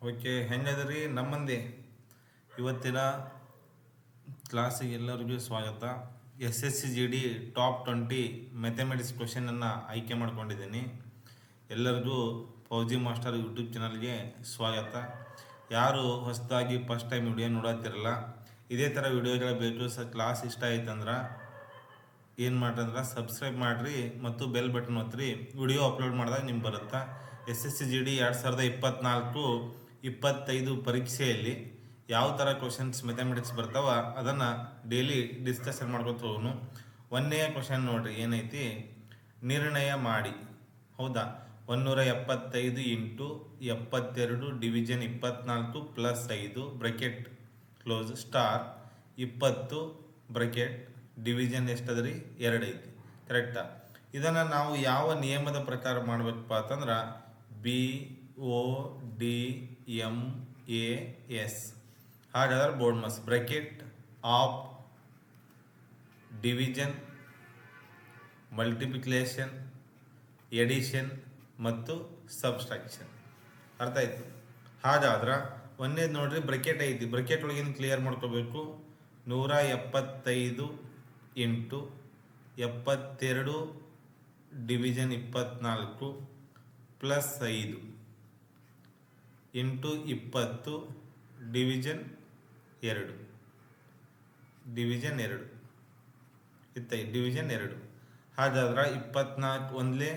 Okay, ಹೆಂಗದ್ರಿ ನಮ್ಮಂದಿ? ಇವತ್ತಿನ ಕ್ಲಾಸಿಗೆ ಎಲ್ಲರಿಗೂ ಸ್ವಾಗತ. SSCGD ಟಾಪ್ 20 ಮ್ಯಾಥಮೆಟಿಕ್ಸ್ ಕ್ವೆಶನನ್ನು ಆಯ್ಕೆ ಮಾಡ್ಕೊಂಡಿದ್ದೀನಿ. ಎಲ್ಲರಿಗೂ ಫೌಜಿ ಮಾಸ್ಟರ್ ಯೂಟ್ಯೂಬ್ ಚಾನಲ್ಗೆ ಸ್ವಾಗತ. ಯಾರು ಹೊಸದಾಗಿ ಫಸ್ಟ್ ಟೈಮ್ ವಿಡಿಯೋ ನೋಡತ್ತಿರಲ್ಲ, ಇದೇ ಥರ ವಿಡಿಯೋಗಳ ಬೇಕು. ಕ್ಲಾಸ್ ಇಷ್ಟ ಆಯ್ತಂದ್ರೆ ಏನು ಮಾಡ್ರಿ ಸಬ್ಸ್ಕ್ರೈಬ್ ಮಾಡಿರಿ ಮತ್ತು ಬೆಲ್ ಬಟನ್ ಒತ್ತಿರಿ. ವಿಡಿಯೋ ಅಪ್ಲೋಡ್ ಮಾಡಿದಾಗ ನಿಮ್ಗೆ ಬರುತ್ತಾ. SSCGD 2024-25 ಪರೀಕ್ಷೆಯಲ್ಲಿ ಯಾವ ಥರ ಕ್ವಶನ್ಸ್ ಮ್ಯಾಥಮೆಟಿಕ್ಸ್ ಬರ್ತಾವ ಅದನ್ನು ಡೈಲಿ ಡಿಸ್ಕಷನ್ ಮಾಡ್ಕೊತ ಹೋಗೋನು. ಒಂದನೇ ಕ್ವಶನ್ ನೋಡ್ರಿ, ಏನೈತಿ? ನಿರ್ಣಯ ಮಾಡಿ. ಹೌದಾ? 175 into 72 division 24 plus 5 bracket close star 20 bracket division ಎಷ್ಟದ್ರಿ? 2 ಐತಿ. ಕರೆಕ್ಟಾ? ಇದನ್ನು ನಾವು ಯಾವ ನಿಯಮದ ಪ್ರಕಾರ ಮಾಡ್ಬೇಕಪ್ಪ ಅಂತಂದ್ರೆ BODMAS. ಹಾಗಾದ್ರೆ BODMAS bracket of division, multiplication, addition ಮತ್ತು ಸಬ್ಸ್ಟ್ರಾಕ್ಷನ್. ಅರ್ಥ ಆಯ್ತು? ಹಾಗಾದ್ರೆ ಒಂದೇದು ನೋಡ್ರಿ, ಬ್ರಕೆಟ್ ಐತಿ. ಬ್ರಕೆಟ್ ಒಳಗೇನು ಕ್ಲಿಯರ್ ಮಾಡ್ಕೋಬೇಕು? 175 into 72 division 24 plus 5 into 20 division 2 ಇತ್ತೈ ಡಿವಿಷನ್ 2. ಹಾಗಾದ್ರೆ 24 ಒಂದ್ಲೆ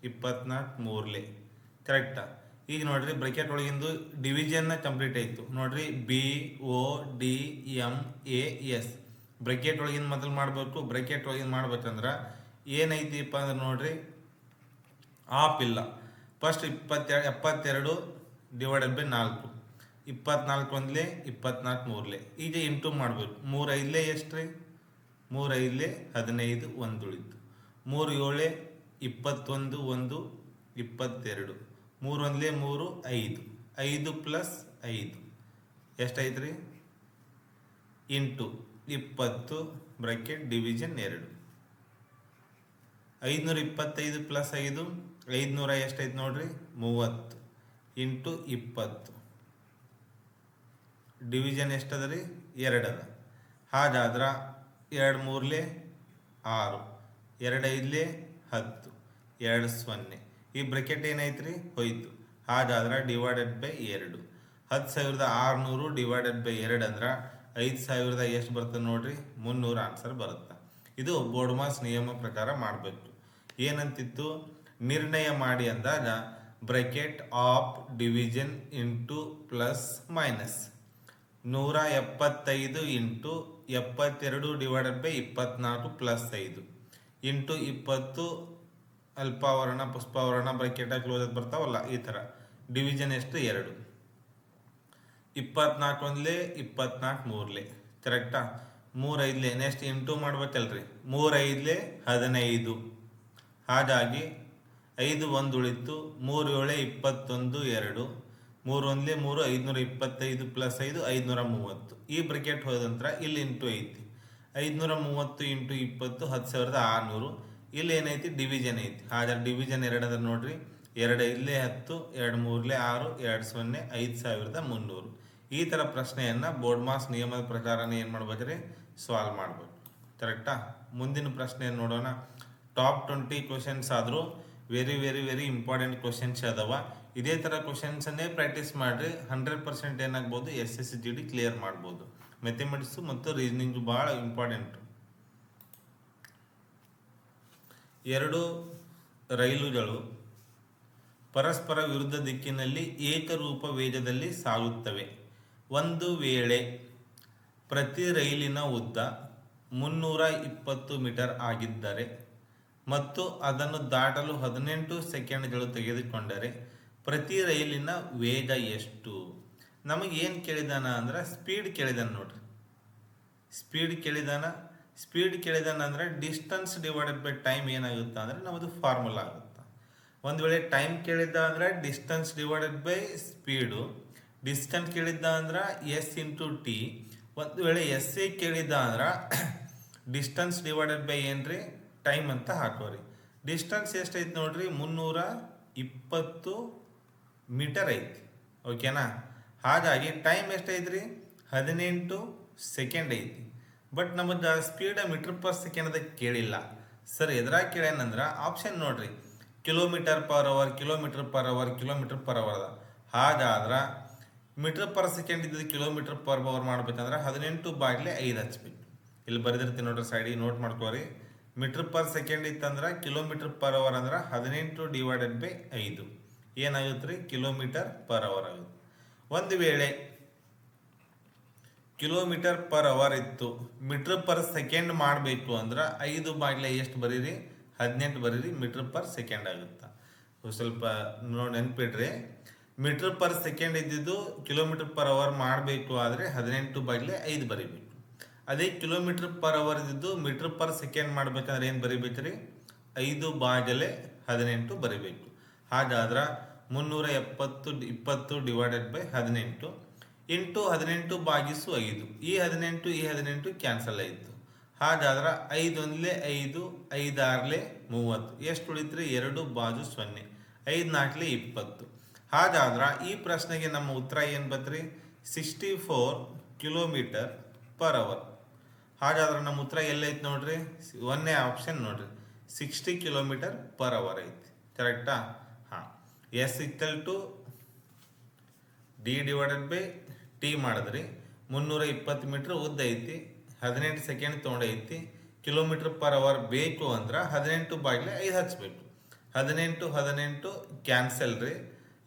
24 ಮೂರ್ಲೆ. ಕರೆಕ್ಟಾ? ಈಗ ನೋಡ್ರಿ, ಬ್ರಕೆಟ್ ಒಳಗಿಂದು ಡಿವಿಷನ್ನ ಕಂಪ್ಲೀಟ್ ಆಯಿತು. ನೋಡ್ರಿ, BODMAS ಬ್ರಕೆಟ್ ಒಳಗಿಂದ ಮೊದಲು ಮಾಡಬೇಕು. ಬ್ರಕೆಟ್ ಒಳಗಿಂದ ಮಾಡ್ಬೇಕಂದ್ರೆ ಏನೈತಿಪ್ಪ ಅಂದ್ರೆ ನೋಡ್ರಿ, ಆಫ್ ಇಲ್ಲ. First 72 divided by 4, 24 ಒಂದ್ಲೆ 24 ಮೂರ್ಲೆ. ಈಗ ಇಂಟು ಮಾಡಬೇಕು. 3 5 ಎಷ್ಟು ರೀ? 3 5 15, 1 ಉಳಿತು. 3 7 21, 1 22, 3 1 3 5, 5 ಪ್ಲಸ್ 5 ಎಷ್ಟೈತೆ ರೀ? Into 20 bracket division 2. 525 ಪ್ಲಸ್ 5 500 ಎಷ್ಟೈತೆ ನೋಡ್ರಿ? 30 ಇಂಟು 20 ಡಿವಿಷನ್ ಎಷ್ಟದ ರೀ? 2 ಅದ. ಹಾಗಾದ್ರೆ 2 ಮೂರ್ಲೆ 6, 2 5 10, 2 0. ಈ ಬ್ರಕೆಟ್ ಏನೈತ್ರಿ? ಹೋಯ್ತು. ಹಾಗಾದ್ರೆ ಡಿವೈಡೆಡ್ ಬೈ 2. 10,600 ಡಿವೈಡೆಡ್ ಬೈ 2 ಅಂದ್ರೆ 5,000 ಎಷ್ಟು ಬರ್ತದೆ ನೋಡ್ರಿ? 300 ಆನ್ಸರ್ ಬರುತ್ತೆ. ಇದು ಬೋರ್ಡ್ ಮಾಸ್ ನಿಯಮ ಪ್ರಕಾರ ಮಾಡಬೇಕು. ಏನಂತಿತ್ತು? ನಿರ್ಣಯ ಮಾಡಿ ಅಂದಾಗ bracket of division into plus minus 175 into 72 divided by 24 plus 5 into 20 ಅಲ್ಪಾವರಣ ಪುಷ್ಪಾವರಣ ಬ್ರಕೆಟ್ ಕ್ಲೋಸ್ ಬರ್ತಾವಲ್ಲ, ಈ ಥರ. ಡಿವಿಷನ್ ಎಷ್ಟು? 2. 24 ಒಂದ್ಲೆ 24 ಮೂರ್ಲೆ. ಕರೆಕ್ಟಾ? 3 5 ನೆಕ್ಸ್ಟ್ ಇಂಟು ಮಾಡ್ಬೇಕಲ್ರಿ. 3 5 15. ಹಾಗಾಗಿ 5 1 ಉಳಿತು. 3 7 21, 2, 3 1 3 525 ಪ್ಲಸ್ 5 530. ಈ ಬ್ರಕೆಟ್ ಹೋದ ನಂತರ ಇಲ್ಲಿ ಇಂಟು ಐತಿ. 530 ಇಂಟು 20 10,600. ಇಲ್ಲಿ ಏನೈತಿ? ಡಿವಿಷನ್ ಐತಿ. ಹಾಗಾದ್ರೆ ಡಿವಿಷನ್ 2 ಅದ ನೋಡ್ರಿ. 2 5 10, 2 3 6, 2 0 5,300. ಈ ಥರ ಪ್ರಶ್ನೆಯನ್ನು ಬೋರ್ಡ್ ಮಾಸ್ ನಿಯಮದ ಪ್ರಕಾರನೇ ಏನು ಮಾಡ್ಬೇಕ್ರಿ? ಸಾಲ್ವ್ ಮಾಡ್ಬೇಕು. ಕರೆಕ್ಟಾ? ಮುಂದಿನ ಪ್ರಶ್ನೆಯನ್ನು ನೋಡೋಣ. ಟಾಪ್ 20 ಕ್ವಶನ್ಸ್ ಆದರೂ very very very important questions ಅದಾವ. ಇದೇ ಥರ ಕ್ವಶನ್ಸನ್ನೇ ಪ್ರಾಕ್ಟೀಸ್ ಮಾಡಿರಿ. 100% ಏನಾಗ್ಬೋದು? SSCGD ಕ್ಲಿಯರ್ ಮಾಡ್ಬೋದು. ಮ್ಯಾಥಮೆಟಿಕ್ಸು ಮತ್ತು ರೀಸನಿಂಗು ಭಾಳ ಇಂಪಾರ್ಟೆಂಟು. 2 ರೈಲುಗಳು ಪರಸ್ಪರ ವಿರುದ್ಧ ದಿಕ್ಕಿನಲ್ಲಿ ಏಕರೂಪ ವೇಗದಲ್ಲಿ ಸಾಗುತ್ತವೆ. ಒಂದು ವೇಳೆ ಪ್ರತಿ ರೈಲಿನ ಉದ್ದ 320 ಮೀಟರ್ ಆಗಿದ್ದರೆ ಮತ್ತು ಅದನ್ನು ದಾಟಲು 18 ಸೆಕೆಂಡ್ಗಳು ತೆಗೆದುಕೊಂಡರೆ ಪ್ರತಿ ರೈಲಿನ ವೇಗ ಎಷ್ಟು? ನಮಗೆ ಏನು ಕೇಳಿದಾನ ಅಂದ್ರೆ ಸ್ಪೀಡ್ ಕೇಳಿದಾನ ನೋಡ್ರಿ. ಸ್ಪೀಡ್ ಕೇಳಿದಾನ ಅಂದ್ರೆ ಡಿಸ್ಟನ್ಸ್ ಡಿವೈಡೆಡ್ ಬೈ ಟೈಮ್ ಏನಾಗುತ್ತೆ ಅಂದರೆ ನಮ್ಮದು ಫಾರ್ಮುಲಾ ಆಗುತ್ತೆ. ಒಂದು ವೇಳೆ ಟೈಮ್ ಕೇಳಿದ್ದ ಅಂದ್ರೆ distance divided by speed. Distance ಕೇಳಿದ್ದ ಅಂದ್ರೆ S ಇಂಟು ಟಿ. ಒಂದು ವೇಳೆ SI ಕೇಳಿದ್ದ ಅಂದ್ರೆ ಡಿಸ್ಟನ್ಸ್ ಡಿವೈಡೆಡ್ ಬೈ ಏನ್ರಿ? ಟೈಮ್ ಅಂತ ಹಾಕೋರಿ. ಡಿಸ್ಟನ್ಸ್ ಎಷ್ಟೈತಿ ನೋಡ್ರಿ? 320 ಮೀಟರ್ ಐತಿ. ಓಕೆನಾ? ಹಾಗಾಗಿ ಟೈಮ್ ಎಷ್ಟೈತ್ರಿ 18 ಸೆಕೆಂಡ್ ಐತಿ. ಬಟ್ ನಮಗೆ ಸ್ಪೀಡ್ ಮೀಟರ್ ಪರ್ ಸೆಕೆಂಡ್ ಅದ ಕೇಳಿಲ್ಲ ಸರ್. ಎದ್ರಾಗ ಕೇಳ್ಯಾನಂದ್ರೆ ಆಪ್ಷನ್ ನೋಡ್ರಿ, kilometre per hour, kilometre per hour, kilometre per hour ಅದ. ಹಾಗಾದ್ರೆ ಮೀಟರ್ ಪರ್ ಸೆಕೆಂಡ್ ಇದ್ದಿದ್ದು ಕಿಲೋಮೀಟರ್ ಪರ್ ಅವರ್ ಮಾಡ್ಬೇಕಂದ್ರೆ 18/5 ಹಚ್ಬೇಕು. ಇಲ್ಲಿ ಬರೆದಿರ್ತೀನಿ ನೋಡ್ರಿ, ಸೈಡಿಗೆ ನೋಟ್ ಮಾಡ್ಕೋರಿ. ಮೀಟರ್ ಪರ್ ಸೆಕೆಂಡ್ ಇತ್ತಂದ್ರೆ ಕಿಲೋಮೀಟರ್ ಪರ್ ಅವರ್ ಅಂದ್ರೆ 18/5 ಏನಾಗುತ್ತೆ ರೀ, ಕಿಲೋಮೀಟರ್ ಪರ್ ಅವರ್ ಆಗುತ್ತೆ. ಒಂದು ವೇಳೆ ಕಿಲೋಮೀಟರ್ ಪರ್ ಅವರ್ ಇತ್ತು, ಮೀಟರ್ ಪರ್ ಸೆಕೆಂಡ್ ಮಾಡಬೇಕು ಅಂದ್ರೆ 5/5 ಎಷ್ಟು ಬರೀರಿ, 18 ಬರೀರಿ, ಮೀಟರ್ ಪರ್ ಸೆಕೆಂಡ್ ಆಗುತ್ತೆ. ಸ್ವಲ್ಪ ನೋಡಿ ನೆನ್ಪಿಡ್ರಿ, ಮೀಟರ್ ಪರ್ ಸೆಕೆಂಡ್ ಇದ್ದಿದ್ದು ಕಿಲೋಮೀಟರ್ ಪರ್ ಅವರ್ ಮಾಡಬೇಕು ಆದರೆ 18/5 ಬರೀಬೇಕು. ಅದೇ ಕಿಲೋಮೀಟರ್ ಪರ್ ಅವರ್ ಇದ್ದಿದ್ದು ಮೀಟರ್ ಪರ್ ಸೆಕೆಂಡ್ ಮಾಡ್ಬೇಕಂದ್ರೆ ಏನು ಬರೀಬೇಕ್ರಿ, 5/18 ಬರೀಬೇಕು. ಹಾಗಾದ್ರೆ 320/18 ಇಂಟು 18/5. ಈ 18 ಕ್ಯಾನ್ಸಲ್ ಆಯಿತು. ಹಾಗಾದ್ರೆ 5 1 5, 5 6 30. ಎಷ್ಟು ಉಳಿತ್ರಿ, 2/0, 5 4 20. ಹಾಗಾದ್ರೆ ಈ ಪ್ರಶ್ನೆಗೆ ನಮ್ಮ ಉತ್ತರ ಏನು ಬತ್ರಿ, 64 ಕಿಲೋಮೀಟರ್ ಪರ್ ಅವರ್. ಹಾಗಾದ್ರೆ ನಮ್ಮ ಉತ್ತರ ಎಲ್ಲೈತೆ ನೋಡ್ರಿ, ಒಂದೇ ಆಪ್ಷನ್ ನೋಡ್ರಿ, 60 ಕಿಲೋಮೀಟರ್ ಪರ್ ಅವರ್ ಐತಿ. ಕರೆಕ್ಟಾ? ಹಾಂ. ಎಸ್ ಇಕ್ವಲ್ ಟು D/T ಮಾಡಿದ್ರಿ. 320 ಮೀಟ್ರ್ ಉದ್ದ ಐತಿ, 18 ಸೆಕೆಂಡ್ ತೊಗೊಂಡೈತಿ. ಕಿಲೋಮೀಟರ್ ಪರ್ ಅವರ್ ಬೇಕು ಅಂದ್ರೆ 18/5 ಹಚ್ಬೇಕು. 18 ಕ್ಯಾನ್ಸಲ್ ರೀ.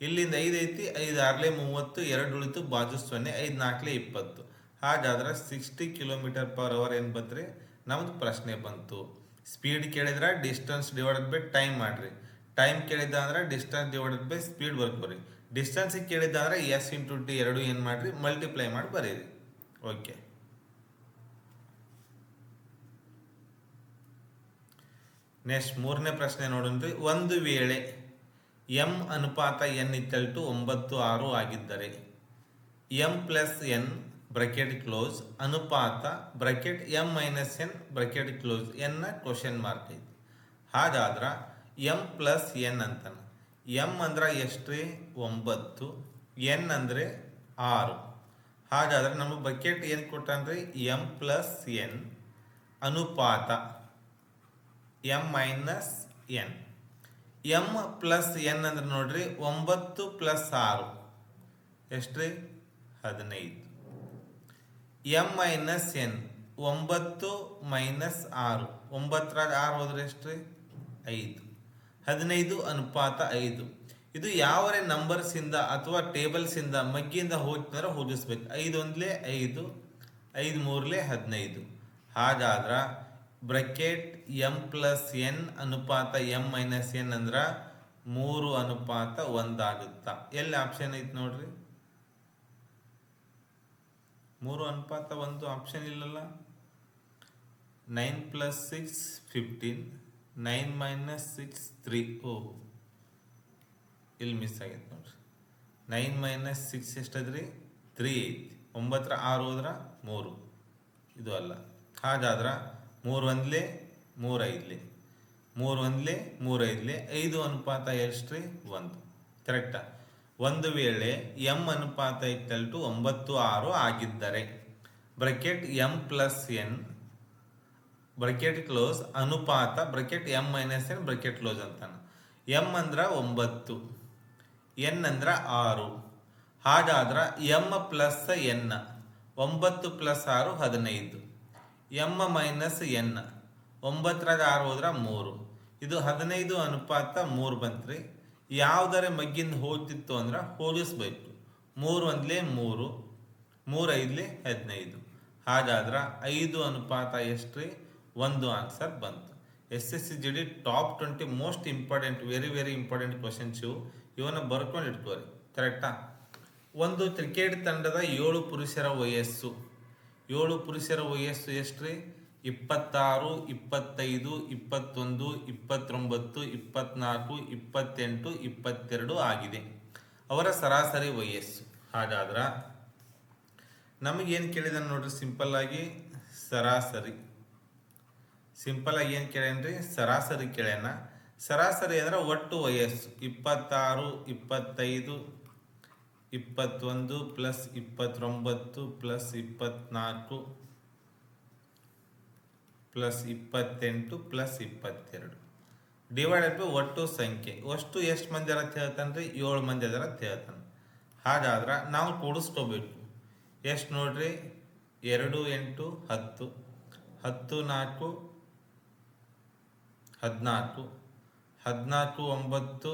ಇಲ್ಲಿಂದ 5 ಐತಿ, 5 6 30, 2 ಉಳಿತು, ಬಾಜು 0, 5 4 20. ಹಾಗಾದ್ರೆ 60 ಕಿಲೋಮೀಟರ್ ಪರ್ ಅವರ್ ಏನು ಬಂತ್ರಿ, ನಮ್ದು ಪ್ರಶ್ನೆ ಬಂತು. ಸ್ಪೀಡ್ ಕೇಳಿದ್ರೆ ಡಿಸ್ಟೆನ್ಸ್ ಡಿವೈಡೆಡ್ ಬೈ ಟೈಮ್ ಮಾಡ್ರಿ. ಟೈಮ್ ಕೇಳಿದ್ದ ಅಂದ್ರೆ ಡಿಸ್ಟೆನ್ಸ್ ಡಿವೈಡೆಡ್ ಬೈ ಸ್ಪೀಡ್ ಬರ್ಕೋರಿ. ಡಿಸ್ಟೆನ್ಸಿಗೆ ಕೇಳಿದ್ದ ಅಂದ್ರೆ S × T ಎರಡು ಏನು ಮಾಡ್ರಿ, ಮಲ್ಟಿಪ್ಲೈ ಮಾಡಿ ಬರೀರಿ. ಓಕೆ. ನೆಕ್ಸ್ಟ್ ಮೂರನೇ ಪ್ರಶ್ನೆ ನೋಡೋಣ್ರಿ. ಒಂದು ವೇಳೆ M ಅನುಪಾತ N = 9 6 ಆಗಿದ್ದರೆ M+N ಬ್ರಾಕೆಟ್ ಕ್ಲೋಸ್ ಅನುಪಾತ bracket M - N bracket close N question mark ಐತಿ. ಹಾಗಾದ್ರೆ M+N ಅಂತಾನೆ. M ಅಂದ್ರೆ ಎಷ್ಟ್ರಿ, 9, N ಅಂದರೆ 6. ಹಾಗಾದ್ರೆ ನಮಗೆ ಬ್ರಾಕೆಟ್ ಏನು ಕೊಟ್ಟಾನ್ರಿ, M+N ಅನುಪಾತ M - N. M+N ಅಂದ್ರೆ ನೋಡ್ರಿ 9 + 6 ಎಷ್ಟ್ರಿ, 15. M - N 9 - 6, 9 6 ಹೋದ್ರೆ ಎಷ್ಟ್ರಿ, 5. 15 ಅನುಪಾತ 5. ಇದು ಯಾವರೇ ನಂಬರ್ಸಿಂದ ಅಥವಾ ಟೇಬಲ್ಸಿಂದ ಮಗ್ಗಿಯಿಂದ ಹೋಗ್ತಂದ್ರೆ ಹೋಗಿಸ್ಬೇಕು. 5 1 5, 5 3 15. ಹಾಗಾದ್ರೆ ಬ್ರಾಕೆಟ್ M+N ಅನುಪಾತ M - N ಅಂದ್ರೆ 3:1 ಆಗುತ್ತಾ. ಎಲ್ಲಿ ಆಪ್ಷನ್ ಐತಿ ನೋಡ್ರಿ, 3:1 ಆಪ್ಷನ್ ಇಲ್ಲಲ್ಲ. 9 + 6 15, 9 - 6 3. ಇಲ್ಲಿ ಮಿಸ್ ಆಗೈತೆ ನೋಡ್ರಿ. 9 - 6 ಎಷ್ಟದ್ರಿ, 3 ಐತಿ. 9 6 ಹೋದ್ರೆ 3, ಇದು ಅಲ್ಲ. ಹಾಗಾದ್ರೆ 3 1 3 5, 3 1 3 5, 5 ಅನುಪಾತ ಎಷ್ಟ್ರಿ, 1. ಕರೆಕ್ಟಾ? ಒಂದು ವೇಳೆ M ಅನುಪಾತ = 9 6 ಆಗಿದ್ದರೆ ಬ್ರಾಕೆಟ್ M+N ಬ್ರಾಕೆಟ್ ಕ್ಲೋಸ್ ಅನುಪಾತ bracket M - N bracket close ಅಂತಾನೆ. M ಅಂದ್ರೆ 9, N ಅಂದ್ರೆ 6. ಹಾಗಾದ್ರೆ M + N 9 + 6 15. M - N 9 6 ಹೋದ್ರೆ 3. ಇದು 15 ಅನುಪಾತ 3 ಬಂತ್ರಿ. ಯಾವುದರ ಮಗ್ಗಿಂದ ಹೋಗ್ತಿತ್ತು ಅಂದ್ರೆ ಹೋಲಿಸ್ಬೇಕು. 3 1 3, 3 5 15. ಹಾಗಾದ್ರೆ 5 ಅನುಪಾತ ಎಷ್ಟ್ರಿ, 1 ಆನ್ಸರ್ ಬಂತು. SSCGD top 20 most important, very important questions ಇವು. ಇವನ್ನ ಬರ್ಕೊಂಡು ಇಟ್ಕೋರಿ. ಕರೆಕ್ಟಾ? ಒಂದು ಕ್ರಿಕೆಟ್ ತಂಡದ 7 ಪುರುಷರ ವಯಸ್ಸು. 7 ಪುರುಷರ ವಯಸ್ಸು ಎಷ್ಟ್ರಿ, 26, 25, 21, 29, 24, 28, 22 ಆಗಿದೆ. ಅವರ ಸರಾಸರಿ ವಯಸ್ಸು. ಹಾಗಾದ್ರೆ ನಮಗೇನು ಕೇಳಿದ ನೋಡ್ರಿ, ಸಿಂಪಲ್ ಆಗಿ ಸರಾಸರಿ. ಸಿಂಪಲ್ ಆಗಿ ಏನು ಕೇಳೇನ್ರಿ, ಸರಾಸರಿ ಕೇಳ್ಯಾನ. ಸರಾಸರಿ ಅಂದ್ರೆ ಒಟ್ಟು ವಯಸ್ಸು 26, 25, 21 plus 29 plus 24 plus 28 plus 22 divided by ಒಟ್ಟು ಸಂಖ್ಯೆ. ಅಷ್ಟು ಎಷ್ಟು ಮಂದಿ ಅದರ ಹೇಳ್ತಾನೆ ರೀ? 7 ಮಂದಿ ಅದರ ಹೇಳ್ತಾನೆ. ಹಾಗಾದ್ರೆ ನಾವು ಕೂಡಿಸ್ಕೋಬೇಕು. ಎಷ್ಟು ನೋಡ್ರಿ? 2 8 10 10 4 14 14 9 14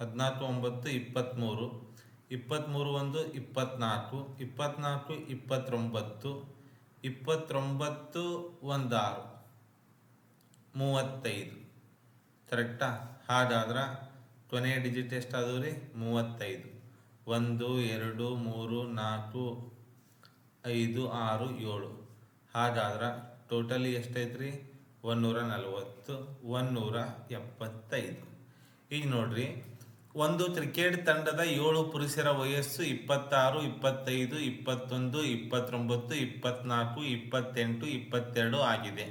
9 23 23 1 24 24 29 29 1 6 35. ಕರೆಕ್ಟಾ? ಹಾಗಾದ್ರೆ ಕೊನೆಯ ಡಿಜಿಟ್ ಎಷ್ಟಾದವು ರೀ? 35. 1 2 3 4 5 6 7. ಹಾಗಾದ್ರೆ ಟೋಟಲಿ ಎಷ್ಟೈತ್ರಿ? 140 175. ಈಗ ನೋಡ್ರಿ, ಒಂದು ಕ್ರಿಕೆಟ್ ತಂಡದ 7 ಪುರುಷರ ವಯಸ್ಸು 26 25 21 29 24 28 22 ಆಗಿದೆ.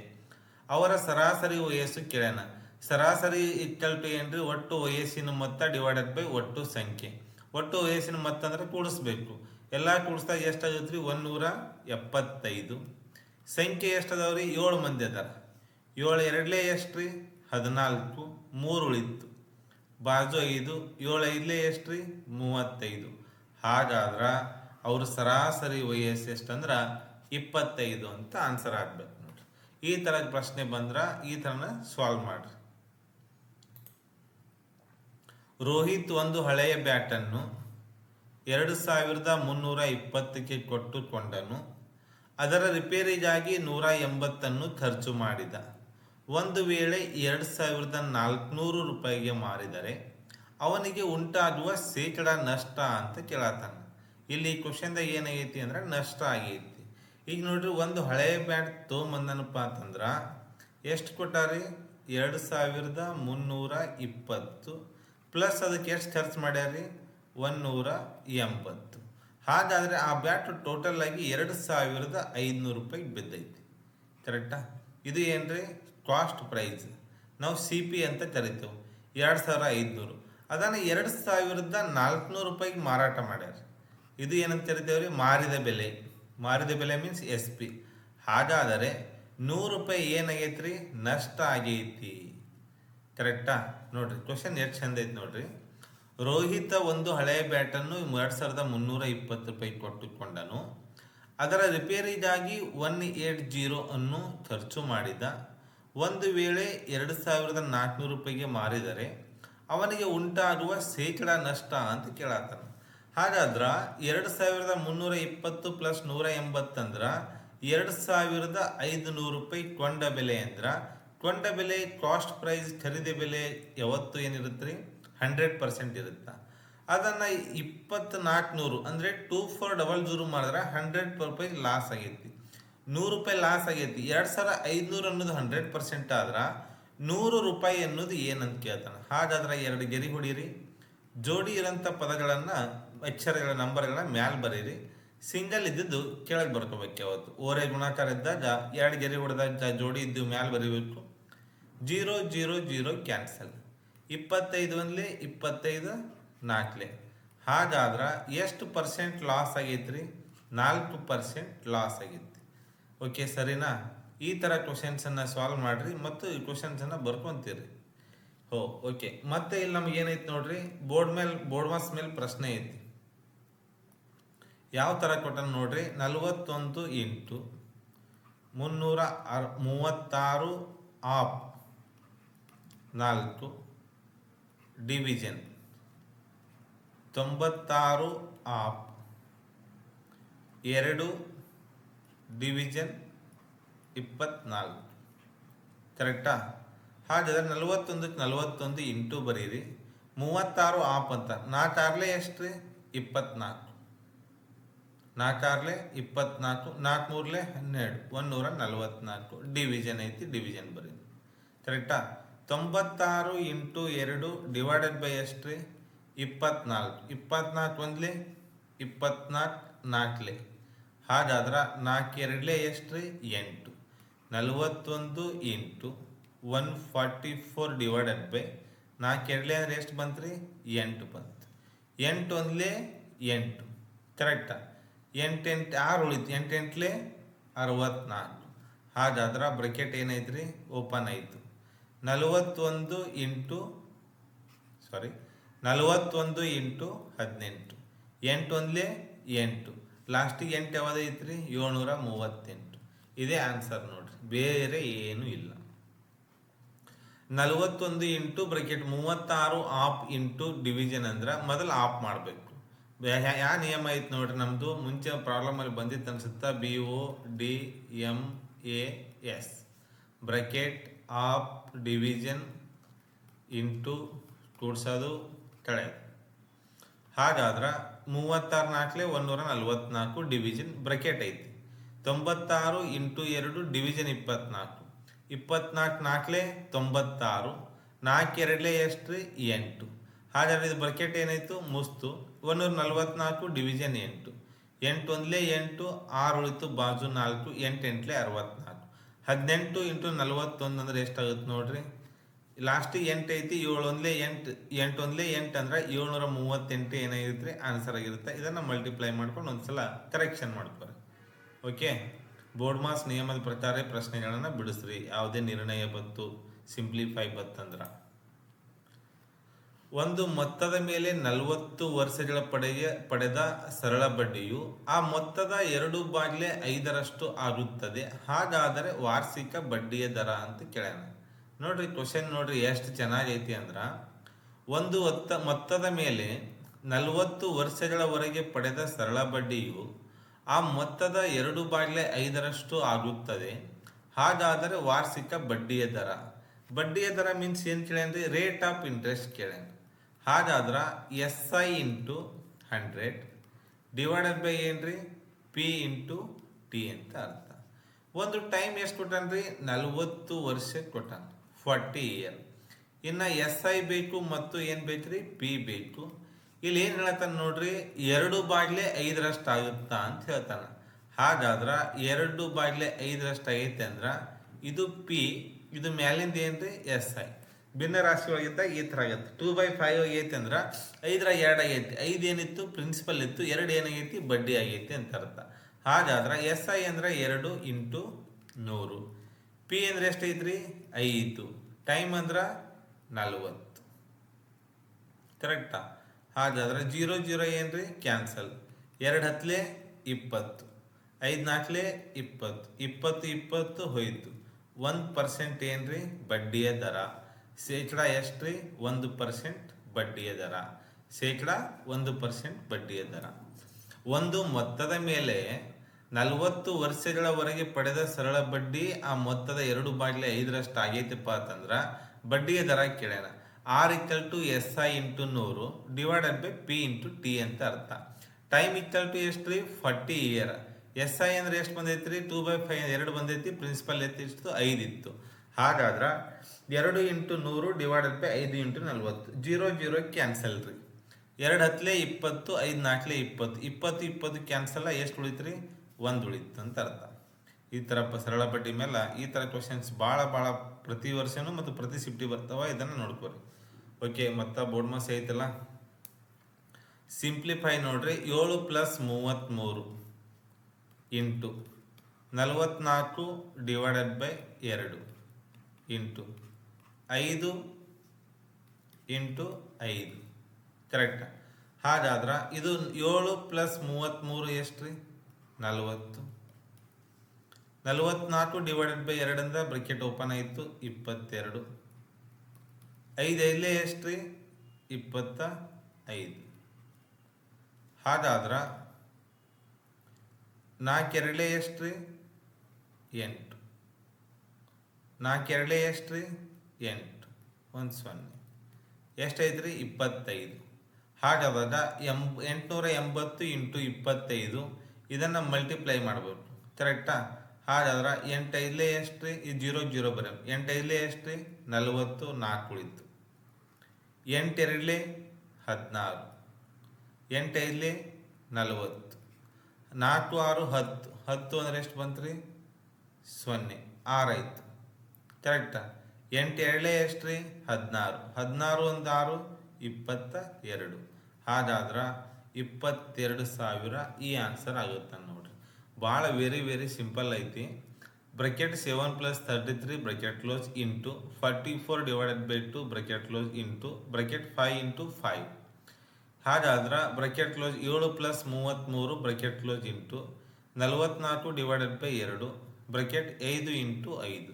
ಅವರ ಸರಾಸರಿ ವಯಸ್ಸು ಕೇಳೋಣ. ಸರಾಸರಿ ಇಕ್ವಲ್ ಟು ಏನ್ರಿ? ಒಟ್ಟು ವಯಸ್ಸಿನ ಮೊತ್ತ ಡಿವೈಡೆಡ್ ಬೈ ಒಟ್ಟು ಸಂಖ್ಯೆ. ಒಟ್ಟು ವಯಸ್ಸಿನ ಮೊತ್ತ ಅಂದ್ರೆ ಕೂಡಿಸ್ಬೇಕು. ಎಲ್ಲ ಕೂಡಿಸ್ದಾಗ ಎಷ್ಟಾಗುತ್ತೆ ರೀ? 175. ಸಂಖ್ಯೆ ಎಷ್ಟದಾವ್ರಿ? 7 ಮಂದಿ ಅದಾರ. 7 ಎರಡಲೇ ಎಷ್ಟು ರೀ? 14. 3 ಉಳಿತು. ಬಾಜು 5. 7 5ಲೇ ಎಷ್ಟು ರೀ? 35. ಹಾಗಾದ್ರೆ ಅವ್ರ ಸರಾಸರಿ ವಯಸ್ಸು ಎಷ್ಟಂದ್ರೆ 25 ಅಂತ ಆನ್ಸರ್ ಆಗ್ಬೇಕು ನೋಡ್ರಿ. ಈ ಥರ ಪ್ರಶ್ನೆ ಬಂದ್ರೆ ಈ ಥರನ ಸಾಲ್ವ್ ಮಾಡ್ರಿ. ರೋಹಿತ್ ಒಂದು ಹಳೆಯ ಬ್ಯಾಟನ್ನು 2320ಕ್ಕೆ ಕೊಟ್ಟುಕೊಂಡನು. ಅದರ ರಿಪೇರಿಗಾಗಿ 180 ಖರ್ಚು ಮಾಡಿದ. ಒಂದು ವೇಳೆ 2400 ರೂಪಾಯಿಗೆ ಮಾರಿದರೆ ಅವನಿಗೆ ಉಂಟಾಗುವ ಶೇಕಡ ನಷ್ಟ ಅಂತ ಕೇಳತ್ತಾನ. ಇಲ್ಲಿ ಕ್ವಶನ್ದಾಗ ಏನಾಗೈತಿ ಅಂದ್ರೆ ನಷ್ಟ ಆಗೈತಿ. ಈಗ ನೋಡ್ರಿ, ಒಂದು ಹಳೆಯ ಬ್ಯಾಟ್ ತೊಗೊಂಬಂದನಪ್ಪ ಅಂತಂದ್ರೆ ಎಷ್ಟು ಕೊಟ್ಟಾರಿ? 2320 ಪ್ಲಸ್ ಅದಕ್ಕೆ ಎಷ್ಟು ಖರ್ಚು ಮಾಡ್ಯಾರಿ? 180. ಹಾಗಾದರೆ ಆ ಬ್ಯಾಟ್ ಟೋಟಲ್ ಆಗಿ 2500 ರೂಪಾಯಿಗೆ ಬಿದ್ದೈತಿ. ಕರೆಕ್ಟಾ? ಇದು ಏನ್ರಿ? Cost price. ನಾವು CP ಅಂತ ಕರಿತೇವೆ. 2500. ಅದನ್ನು 2400 ರೂಪಾಯಿಗೆ ಮಾರಾಟ ಮಾಡ್ಯಾರ. ಇದು ಏನಂತ ಕರಿತೇವ್ರಿ? ಮಾರಿದ ಬೆಲೆ. ಮಾರಿದ ಬೆಲೆ ಮೀನ್ಸ್ SP. ಹಾಗಾದರೆ 100 ರೂಪಾಯಿ ಏನಾಗೈತ್ರಿ? ನಷ್ಟ ಆಗೈತಿ. ಕರೆಕ್ಟಾ? ನೋಡ್ರಿ, ಕ್ವಶನ್ ಎಷ್ಟು ಚಂದ ಐತಿ ನೋಡ್ರಿ. ರೋಹಿತ ಒಂದು ಹಳೆಯ ಬ್ಯಾಟನ್ನು 2320 ರೂಪಾಯಿ ಕೊಟ್ಟುಕೊಂಡನು. ಅದರ ರಿಪೇರಿಗಾಗಿ 180 ಅನ್ನು ಖರ್ಚು ಮಾಡಿದ. ಒಂದು ವೇಳೆ 2400 ರೂಪಾಯಿಗೆ ಮಾರಿದರೆ ಅವನಿಗೆ ಉಂಟಾಗುವ ಶೇಕಡ ನಷ್ಟ ಅಂತ ಕೇಳತ್ತಾನ. ಹಾಗಾದ್ರೆ 2320 ಪ್ಲಸ್ 180 ಅಂದ್ರೆ 2500 ರೂಪಾಯಿ ಕೊಂಡ ಬೆಲೆ. ಅಂದ್ರೆ ಕೊಂಡ ಬೆಲೆ ಕಾಸ್ಟ್ ಪ್ರೈಸ್, ಖರೀದಿ ಬೆಲೆ ಯಾವತ್ತು ಏನಿರುತ್ತೆ ರೀ? 100% ಇರುತ್ತೆ. ಅದನ್ನು 2400 ಅಂದರೆ 2400 ಮಾಡಿದ್ರೆ 100 ರೂಪಾಯಿ ಲಾಸ್ ಆಗೈತಿ. 100 ರೂಪಾಯಿ ಲಾಸ್ ಆಗೈತಿ. 2500 ಅನ್ನೋದು 100% ಆದ್ರೆ 100 ರೂಪಾಯಿ ಅನ್ನೋದು ಏನಂತ ಕೇಳ್ತಾನೆ. ಹಾಗಾದ್ರೆ 2 ಗೆರೆ ಹೊಡೀರಿ. ಜೋಡಿ ಇರೋಂಥ ಪದಗಳನ್ನು, ಅಕ್ಷರಗಳ ನಂಬರ್ಗಳನ್ನ ಮ್ಯಾಲೆ ಬರೀರಿ. ಸಿಂಗಲ್ ಇದ್ದಿದ್ದು ಕೆಳಗೆ ಬರ್ಕೋಬೇಕು. ಯಾವತ್ತು ಓರೆ ಗುಣಾಕಾರ ಇದ್ದಾಗ 2 ಗೆರೆ ಹೊಡೆದಾಗ ಜೋಡಿ ಇದ್ದು ಮ್ಯಾಲೆ ಬರೀಬೇಕು. 0 0 0 ಕ್ಯಾನ್ಸಲ್. 25 ಒಂದ್ಲೆ 25 4. ಹಾಗಾದ್ರೆ ಎಷ್ಟು ಪರ್ಸೆಂಟ್ ಲಾಸ್ ಆಗೈತ್ರಿ? 4% ಲಾಸ್ ಆಗೈತಿ. ಓಕೆ, ಸರಿನಾ? ಈ ಥರ ಕ್ವಶನ್ಸನ್ನು ಸಾಲ್ವ್ ಮಾಡಿರಿ ಮತ್ತು ಈ ಕ್ವಶನ್ಸನ್ನು ಬರ್ಕೊತೀರಿ. ಓಕೆ. ಮತ್ತೆ ಇಲ್ಲಿ ನಮ್ಗೆ ಏನೈತಿ ನೋಡ್ರಿ, ಬೋರ್ಡ್ ಮಾಸ್ ಮೇಲೆ ಪ್ರಶ್ನೆ ಐತಿ. ಯಾವ ಥರ ಕೊಟ್ಟನು ನೋಡ್ರಿ. 41 into 336 of 4 division 96 of 2 division 24. ಕರೆಕ್ಟಾ? ಹಾಗಾದ್ರೆ 41 ಇಂಟು ಬರೀರಿ. 36 ಆಫ್ ಅಂತ 4 ಆರ್ಲೆ ಎಷ್ಟು ರೀ? 24. 4 ಆರ್ಲೆ 24, 4 ಮೂರ್ಲೆ 12, 144. ಡಿವಿಷನ್ ಐತಿ, ಡಿವಿಷನ್ ಬರೀರಿ. ಕರೆಕ್ಟಾ? 96 ಇಂಟು 2 ಡಿವೈಡೆಡ್ ಬೈ ಎಷ್ಟು ರೀ? 24. 24 ಒಂದ್ಲೆ 24 4ಲೆ. ಹಾಗಾದ್ರೆ 4 2ಲೆ ಎಷ್ಟು ರೀ? 8. 41 ಇಂಟು 144 ಡಿವೈಡೆಡ್ ಬೈ 4 ಎರಡಲೇ ಅಂದರೆ ಎಷ್ಟು ಬಂತು ರೀ? 8 ಬಂತು. 8 ಒಂದಲೇ 8, ಕರೆಕ್ಟಾ? 8 8 6 ಉಳಿತು, 8 8ಲೇ 64. ಹಾಗಾದ್ರೆ ಬ್ರಕೆಟ್ ಏನೈತ್ರಿ? ಓಪನ್ ಆಯಿತು. 41 ಇಂಟು 18, 8 ಒಂದಲೇ 8, ಲಾಸ್ಟಿಗೆ 8 ಯಾವುದೈತ್ರಿ? 738. ಇದೇ ಆನ್ಸರ್ ನೋಡ್ರಿ, ಬೇರೆ ಏನೂ ಇಲ್ಲ. 41 into bracket 36 of into division ಅಂದ್ರೆ ಮೊದಲು ಆಫ್ ಮಾಡಬೇಕು. ಯಾವ ನಿಯಮ ಐತೆ ನೋಡ್ರಿ ನಮ್ಮದು, ಮುಂಚೆ ಪ್ರಾಬ್ಲಮಲ್ಲಿ ಬಂದಿತ್ತು ಅನ್ಸುತ್ತಾ, BODMAS bracket of division into ಕೂಡ್ಸೋದು ಕೆಳಗೆ. ಹಾಗಾದ್ರೆ 36 4 144 ಡಿವಿಷನ್ ಬ್ರಕೆಟ್ ಐತಿ. 96 ಇಂಟು 2 ಡಿವಿಷನ್ 24, 24 4 96, 4 2 ಎಷ್ಟು ರೀ? 8. ಹಾಗಾದ್ರೆ ಇದು ಬ್ರಕೆಟ್ ಏನಾಯ್ತು? ಮುಸ್ತು. 144 ಡಿವಿಷನ್ 8, 8 ಒಂದಲೇ 8, 6 ಉಳಿತು ಬಾಜು 4, 8 8 64. 18 ಇಂಟು 41 ಅಂದ್ರೆ ಎಷ್ಟಾಗುತ್ತೆ ನೋಡ್ರಿ? ಲಾಸ್ಟಿಗೆ 8 ಐತಿ, 7 ಒಂದಲೇ 8, 8 ಒಂದಲೇ 8 ಅಂದ್ರೆ 738 ಏನಾಗಿರುತ್ತೆ ಆನ್ಸರ್ ಆಗಿರುತ್ತೆ. ಇದನ್ನು ಮಲ್ಟಿಪ್ಲೈ ಮಾಡ್ಕೊಂಡು ಒಂದ್ಸಲ ಕರೆಕ್ಷನ್ ಮಾಡ್ಕೊರಿ. ಓಕೆ, ಬೋರ್ಡ್ ಮಾಸ್ ನಿಯಮದ ಪ್ರಕಾರ ಪ್ರಶ್ನೆಗಳನ್ನು ಬಿಡಿಸ್ರಿ. ಯಾವುದೇ ನಿರ್ಣಯ ಬಂತು, ಸಿಂಪ್ಲಿಫೈ ಬತ್ತಂದ್ರೆ. ಒಂದು ಮೊತ್ತದ ಮೇಲೆ 40 ವರ್ಷಗಳ ಪಡೆದ ಸರಳ ಬಡ್ಡಿಯು ಆ ಮೊತ್ತದ 2/5 ಆಗುತ್ತದೆ. ಹಾಗಾದರೆ ವಾರ್ಷಿಕ ಬಡ್ಡಿಯ ದರ ಅಂತ ಕೇಳೋಣ. ನೋಡ್ರಿ ಕ್ವಶನ್ ನೋಡ್ರಿ ಎಷ್ಟು ಚೆನ್ನಾಗೈತಿ ಅಂದ್ರೆ, ಒಂದು ಮೊತ್ತದ ಮೇಲೆ 40 ವರ್ಷಗಳವರೆಗೆ ಪಡೆದ ಸರಳ ಬಡ್ಡಿಯು ಆ ಮೊತ್ತದ 2/5 ಆಗುತ್ತದೆ. ಹಾಗಾದರೆ ವಾರ್ಷಿಕ ಬಡ್ಡಿಯ ದರ. ಬಡ್ಡಿಯ ದರ ಮೀನ್ಸ್ ಏನು ಕೇಳೇನ್ರಿ? ರೇಟ್ ಆಫ್ ಇಂಟ್ರೆಸ್ಟ್ ಕೇಳೇನ. ಹಾಗಾದ್ರೆ SI ಇಂಟು 100 ಡಿವೈಡೆಡ್ ಬೈ ಏನ್ರಿ? P ಇಂಟು T ಅಂತ ಅರ್ಥ. ಒಂದು ಟೈಮ್ ಎಷ್ಟು ಕೊಟ್ಟಾನ್ರಿ? 40 ವರ್ಷ ಕೊಟ್ಟಾನ, 40 ಇಯರ್. ಇನ್ನು SI ಬೇಕು ಮತ್ತು ಏನು ಬೇಕ್ರಿ? P ಬೇಕು. ಇಲ್ಲಿ ಏನು ಹೇಳ್ತಾನೆ ನೋಡ್ರಿ, 2/5 ಆಗುತ್ತಾ ಅಂತ ಹೇಳ್ತಾನ. ಹಾಗಾದ್ರೆ 2/5 ಆಗೈತೆ ಅಂದ್ರೆ ಇದು P, ಇದು ಮ್ಯಾಲಿಂದ ಏನ್ರಿ? SI. ಭಿನ್ನ ರಾಶಿ ಒಳಗಿದ್ದಾಗ ಈ ಥರ ಆಗುತ್ತೆ. 2/5 ಆಗೈತೆ ಅಂದ್ರೆ 5 2 ಆಗೈತಿ. 5 ಏನಿತ್ತು? ಪ್ರಿನ್ಸಿಪಲ್ ಇತ್ತು. 2 ಏನಾಗೈತಿ? ಬಡ್ಡಿ ಆಗೈತಿ ಅಂತ ಅರ್ಥ. ಹಾಗಾದ್ರೆ SI ಅಂದ್ರೆ 2 ಇಂಟು 100. P ಅಂದ್ರೆ ಎಷ್ಟೈತ್ರಿ? 5. ಟೈಮ್ ಅಂದ್ರೆ 40. ಕರೆಕ್ಟಾ? ಹಾಗಾದ್ರೆ 0 0 ಏನ್ರಿ? ಕ್ಯಾನ್ಸಲ್. 2 10 20, 5 4 20, 20 20 ಹೋಯ್ತು. 1% ಏನ್ರಿ? ಬಡ್ಡಿಯ ದರ. ಶೇಕಡ ಎಷ್ಟ್ರಿ? 1% ಬಡ್ಡಿಯ ದರ. ಶೇಕಡ 1% ಬಡ್ಡಿಯ ದರ. ಒಂದು ಮೊತ್ತದ ಮೇಲೆ 40 ವರ್ಷಗಳವರೆಗೆ ಪಡೆದ ಸರಳ ಬಡ್ಡಿ ಆ ಮೊತ್ತದ 2/5 ಆಗೈತಪ್ಪ ಅಂತಂದ್ರೆ ಬಡ್ಡಿಯ ದರ ಕೇಳೋಣ. R = SI into 100 divided by P into T ಅಂತ ಅರ್ಥ. ಟೈಮ್ = ಎಷ್ಟು? 40 ಇಯರ್. SI ಅಂದ್ರೆ ಎಷ್ಟು ಬಂದೈತ್ರಿ? 2/5 2 ಬಂದೈತಿ. ಪ್ರಿನ್ಸಿಪಲ್ ಎಷ್ಟು? 5 ಇತ್ತು. ಹಾಗಾದ್ರೆ 2 into 100 divided by 5 into 40. 0 0 cancel ರೀ. 2 10 20, 5 4 20, 20 20 ಕ್ಯಾನ್ಸಲ್. ಎಷ್ಟು ಉಳಿತ್ರಿ? 1 ಉಳಿತು ಅಂತ ಅರ್ಥ. ಈ ಥರ ಸರಳ ಬಡ್ಡಿ ಮೇಲೆ ಈ ಥರ ಕ್ವಶನ್ಸ್ ಭಾಳ ಪ್ರತಿ ವರ್ಷನೂ ಮತ್ತು ಪ್ರತಿ ಶಿಫ್ಟಿ ಬರ್ತಾವ. ಇದನ್ನು ನೋಡ್ಕೊರಿ. ಓಕೆ, ಮತ್ತು ಬೋರ್ಡ್ ಮಾಸ್ ಐತಲ್ಲ, ಸಿಂಪ್ಲಿಫೈ ನೋಡ್ರಿ. 7 + 33 into 44 divided by 2 into 5 into 5. ಕರೆಕ್ಟಾ? ಹಾಗಾದ್ರೆ ಇದು 7 + 33 ಎಷ್ಟು ರೀ? 40. 44 ಡಿವೈಡೆಡ್ ಬೈ 2 ಅಂದ್ರೆ ಬ್ರಕೆಟ್ ಓಪನ್ ಆಯಿತು, 22. 5 5 ಎಷ್ಟು ರೀ? 25. ಹಾಗಾದ್ರೆ 4 2 ಎಷ್ಟು ರೀ? 8. 4 2 ಎಷ್ಟು ರೀ? 8. 1 0. ಎಷ್ಟೈತ್ರಿ? 25. ಹಾಗಾದಾಗ 880 ಇಂಟು 25 ಇದನ್ನು ಮಲ್ಟಿಪ್ಲೈ ಮಾಡಬೇಕು. ಕರೆಕ್ಟಾ? ಹಾಗಾದ್ರೆ 8 5 ಎಷ್ಟು ರೀ? ಇದು 0 0 ಬರ. 8 5 ಎಷ್ಟು ರೀ? 40. 4 ಉಳಿತು. 8 2 16. 8 5 40. 4 6 10. 10 ಅಂದ್ರೆ ಎಷ್ಟು ಬಂತು ರೀ? 0. 6 ಆಯಿತು. ಕರೆಕ್ಟಾ? ಎಂಟು ಎರಡೇ ಎಷ್ಟು ರೀ 16, 16 ಒಂದು 6 22. ಹಾಗಾದ್ರೆ 22,000 ಈ ಆನ್ಸರ್ ಆಗುತ್ತೆ ನೋಡ್ರಿ. ಭಾಳ ವೆರಿ ವೆರಿ ಸಿಂಪಲ್ ಐತಿ. Bracket 7 + 33 bracket close into 44 divided by 2 bracket close into bracket 5 × 5. ಹಾಗಾದ್ರೆ bracket close 7 + 33 bracket close into 44 divided by 2 bracket 5 × 5.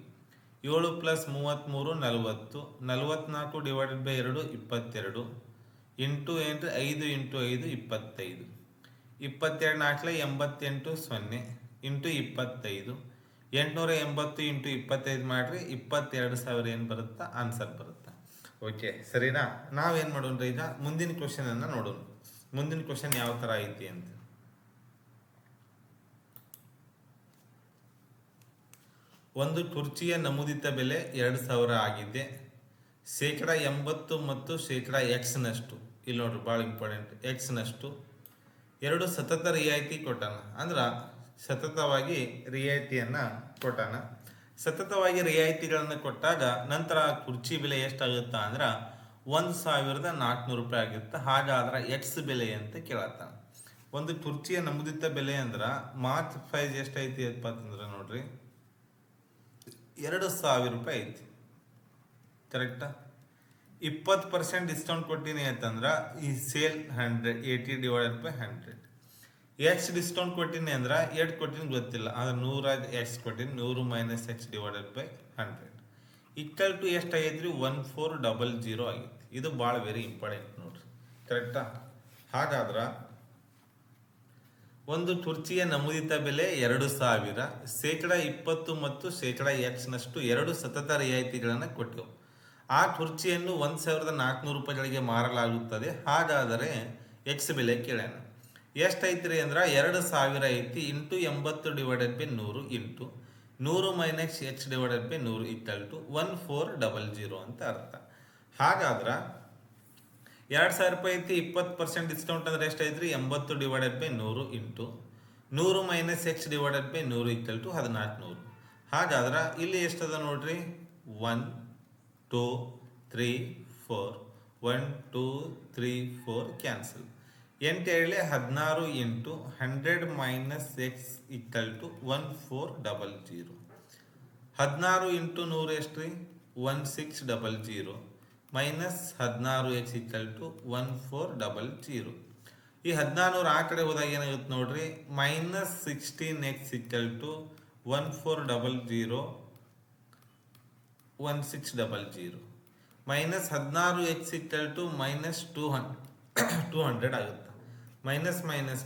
7 + 33 40, 44 divided by 2 22 into 8 5 × 5 25. 22 4 88 0 into 25. 880 into 25 ಮಾಡಿರಿ 22,000 ಏನು ಬರುತ್ತಾ ಆನ್ಸರ್ ಬರುತ್ತೆ. ಓಕೆ ಸರಿನಾ? ನಾವೇನು ಮಾಡೋಣ ಈಗ ಮುಂದಿನ ಕ್ವಶನ್ ಅನ್ನು ನೋಡೋಣ. ಮುಂದಿನ ಕ್ವಶನ್ ಯಾವ ಥರ ಐತಿ ಅಂತ. ಒಂದು ಕುರ್ಚಿಯ ನಮೂದಿತ ಬೆಲೆ 2,000 ಆಗಿದೆ. 80% ಮತ್ತು X%. ಇಲ್ಲಿ ನೋಡ್ರಿ ಭಾಳ ಇಂಪಾರ್ಟೆಂಟ್. X%. 2 ಸತತ ರಿಯಾಯಿತಿ ಕೊಟ್ಟಾನ. ಅಂದ್ರೆ ಸತತವಾಗಿ ರಿಯಾಯಿತಿಯನ್ನು ಕೊಟ್ಟಾನ. ಸತತವಾಗಿ ರಿಯಾಯಿತಿಗಳನ್ನು ಕೊಟ್ಟಾಗ ನಂತರ ಕುರ್ಚಿ ಬೆಲೆ ಎಷ್ಟಾಗುತ್ತಾ ಅಂದ್ರೆ 1,400 ರೂಪಾಯಿ ಆಗುತ್ತೆ. ಹಾಗಾದ್ರೆ ಎಕ್ಸ್ ಬೆಲೆ ಅಂತ ಕೇಳತ್ತಾನ. ಒಂದು ಕುರ್ಚಿಯ ನಮೂದಿತ ಬೆಲೆ ಅಂದ್ರೆ ಮಾರ್ಚ್ ಪ್ರೈಸ್ ಎಷ್ಟೈತಿ ಅಂತಂದ್ರೆ ನೋಡ್ರಿ 2,000 ರೂಪಾಯಿ ಐತಿ. ಕರೆಕ್ಟಾ? 20% ಡಿಸ್ಕೌಂಟ್ ಕೊಟ್ಟಿನಿ ಅಂತಂದ್ರೆ ಈ sale 180 divided by 100. X discount ಕೊಟ್ಟಿನಿ ಅಂದ್ರೆ ಎಷ್ಟು ಕೊಟ್ಟಿನಿ ಗೊತ್ತಿಲ್ಲ. ಆದ್ರೆ 100 ಎಕ್ಸ್ ಕೊಟ್ಟಿನಿ. 100 - X divided by 100 equal to ಎಷ್ಟಾಗೈತ್ರಿ 1400 ಆಗೈತಿ. ಇದು ಭಾಳ ವೆರಿ ಇಂಪಾರ್ಟೆಂಟ್ ನೋಡ್ರಿ. ಕರೆಕ್ಟಾ? ಹಾಗಾದ್ರೆ ಒಂದು ಕುರ್ಚಿಯ ನಮೂದಿತ ಬೆಲೆ 2,000. 20% ಮತ್ತು X%. 2 ಸತತ ರಿಯಾಯಿತಿಗಳನ್ನು ಕೊಟ್ಟೆವು. ಆ ಕುರ್ಚಿಯನ್ನು 1,400 ರೂಪಾಯಿಗಳಿಗೆ ಮಾರಲಾಗುತ್ತದೆ. ಹಾಗಾದರೆ ಎಕ್ಸ್ ಬೆಲೆ ಕೇಳೋಣ. ಎಷ್ಟೈತ್ರಿ ಅಂದ್ರೆ 2,000 ಐತಿ into 80 divided by 100 into 100 - X divided by 100 equal to 1400 ಅಂತ ಅರ್ಥ. ಹಾಗಾದ್ರೆ 2,000 ರೂಪಾಯಿ ಐತಿ. 20% ಡಿಸ್ಕೌಂಟ್ ಅಂದ್ರೆ ಎಷ್ಟೈತ್ರಿ 80 divided by 100 into 100 - X divided by 100 equal to 1400. ಹಾಗಾದ್ರೆ ಇಲ್ಲಿ ಎಷ್ಟದ ನೋಡ್ರಿ 1 2 3 4 1 2 3 4 cancel. 8 7 16 into 100 - X equal to 1400. 16 into 100 ಎಷ್ಟು ರೀ 1600 ಮೈನಸ್ 16X ಈಕ್ವಲ್ ಟು 1400. ಈ 1400 ಆ ಕಡೆ ಹೋದಾಗ ಏನಾಗುತ್ತೆ ನೋಡ್ರಿ -16X equal to 1400 1600 minus 16X equal to -200 ಆಗುತ್ತೆ. Minus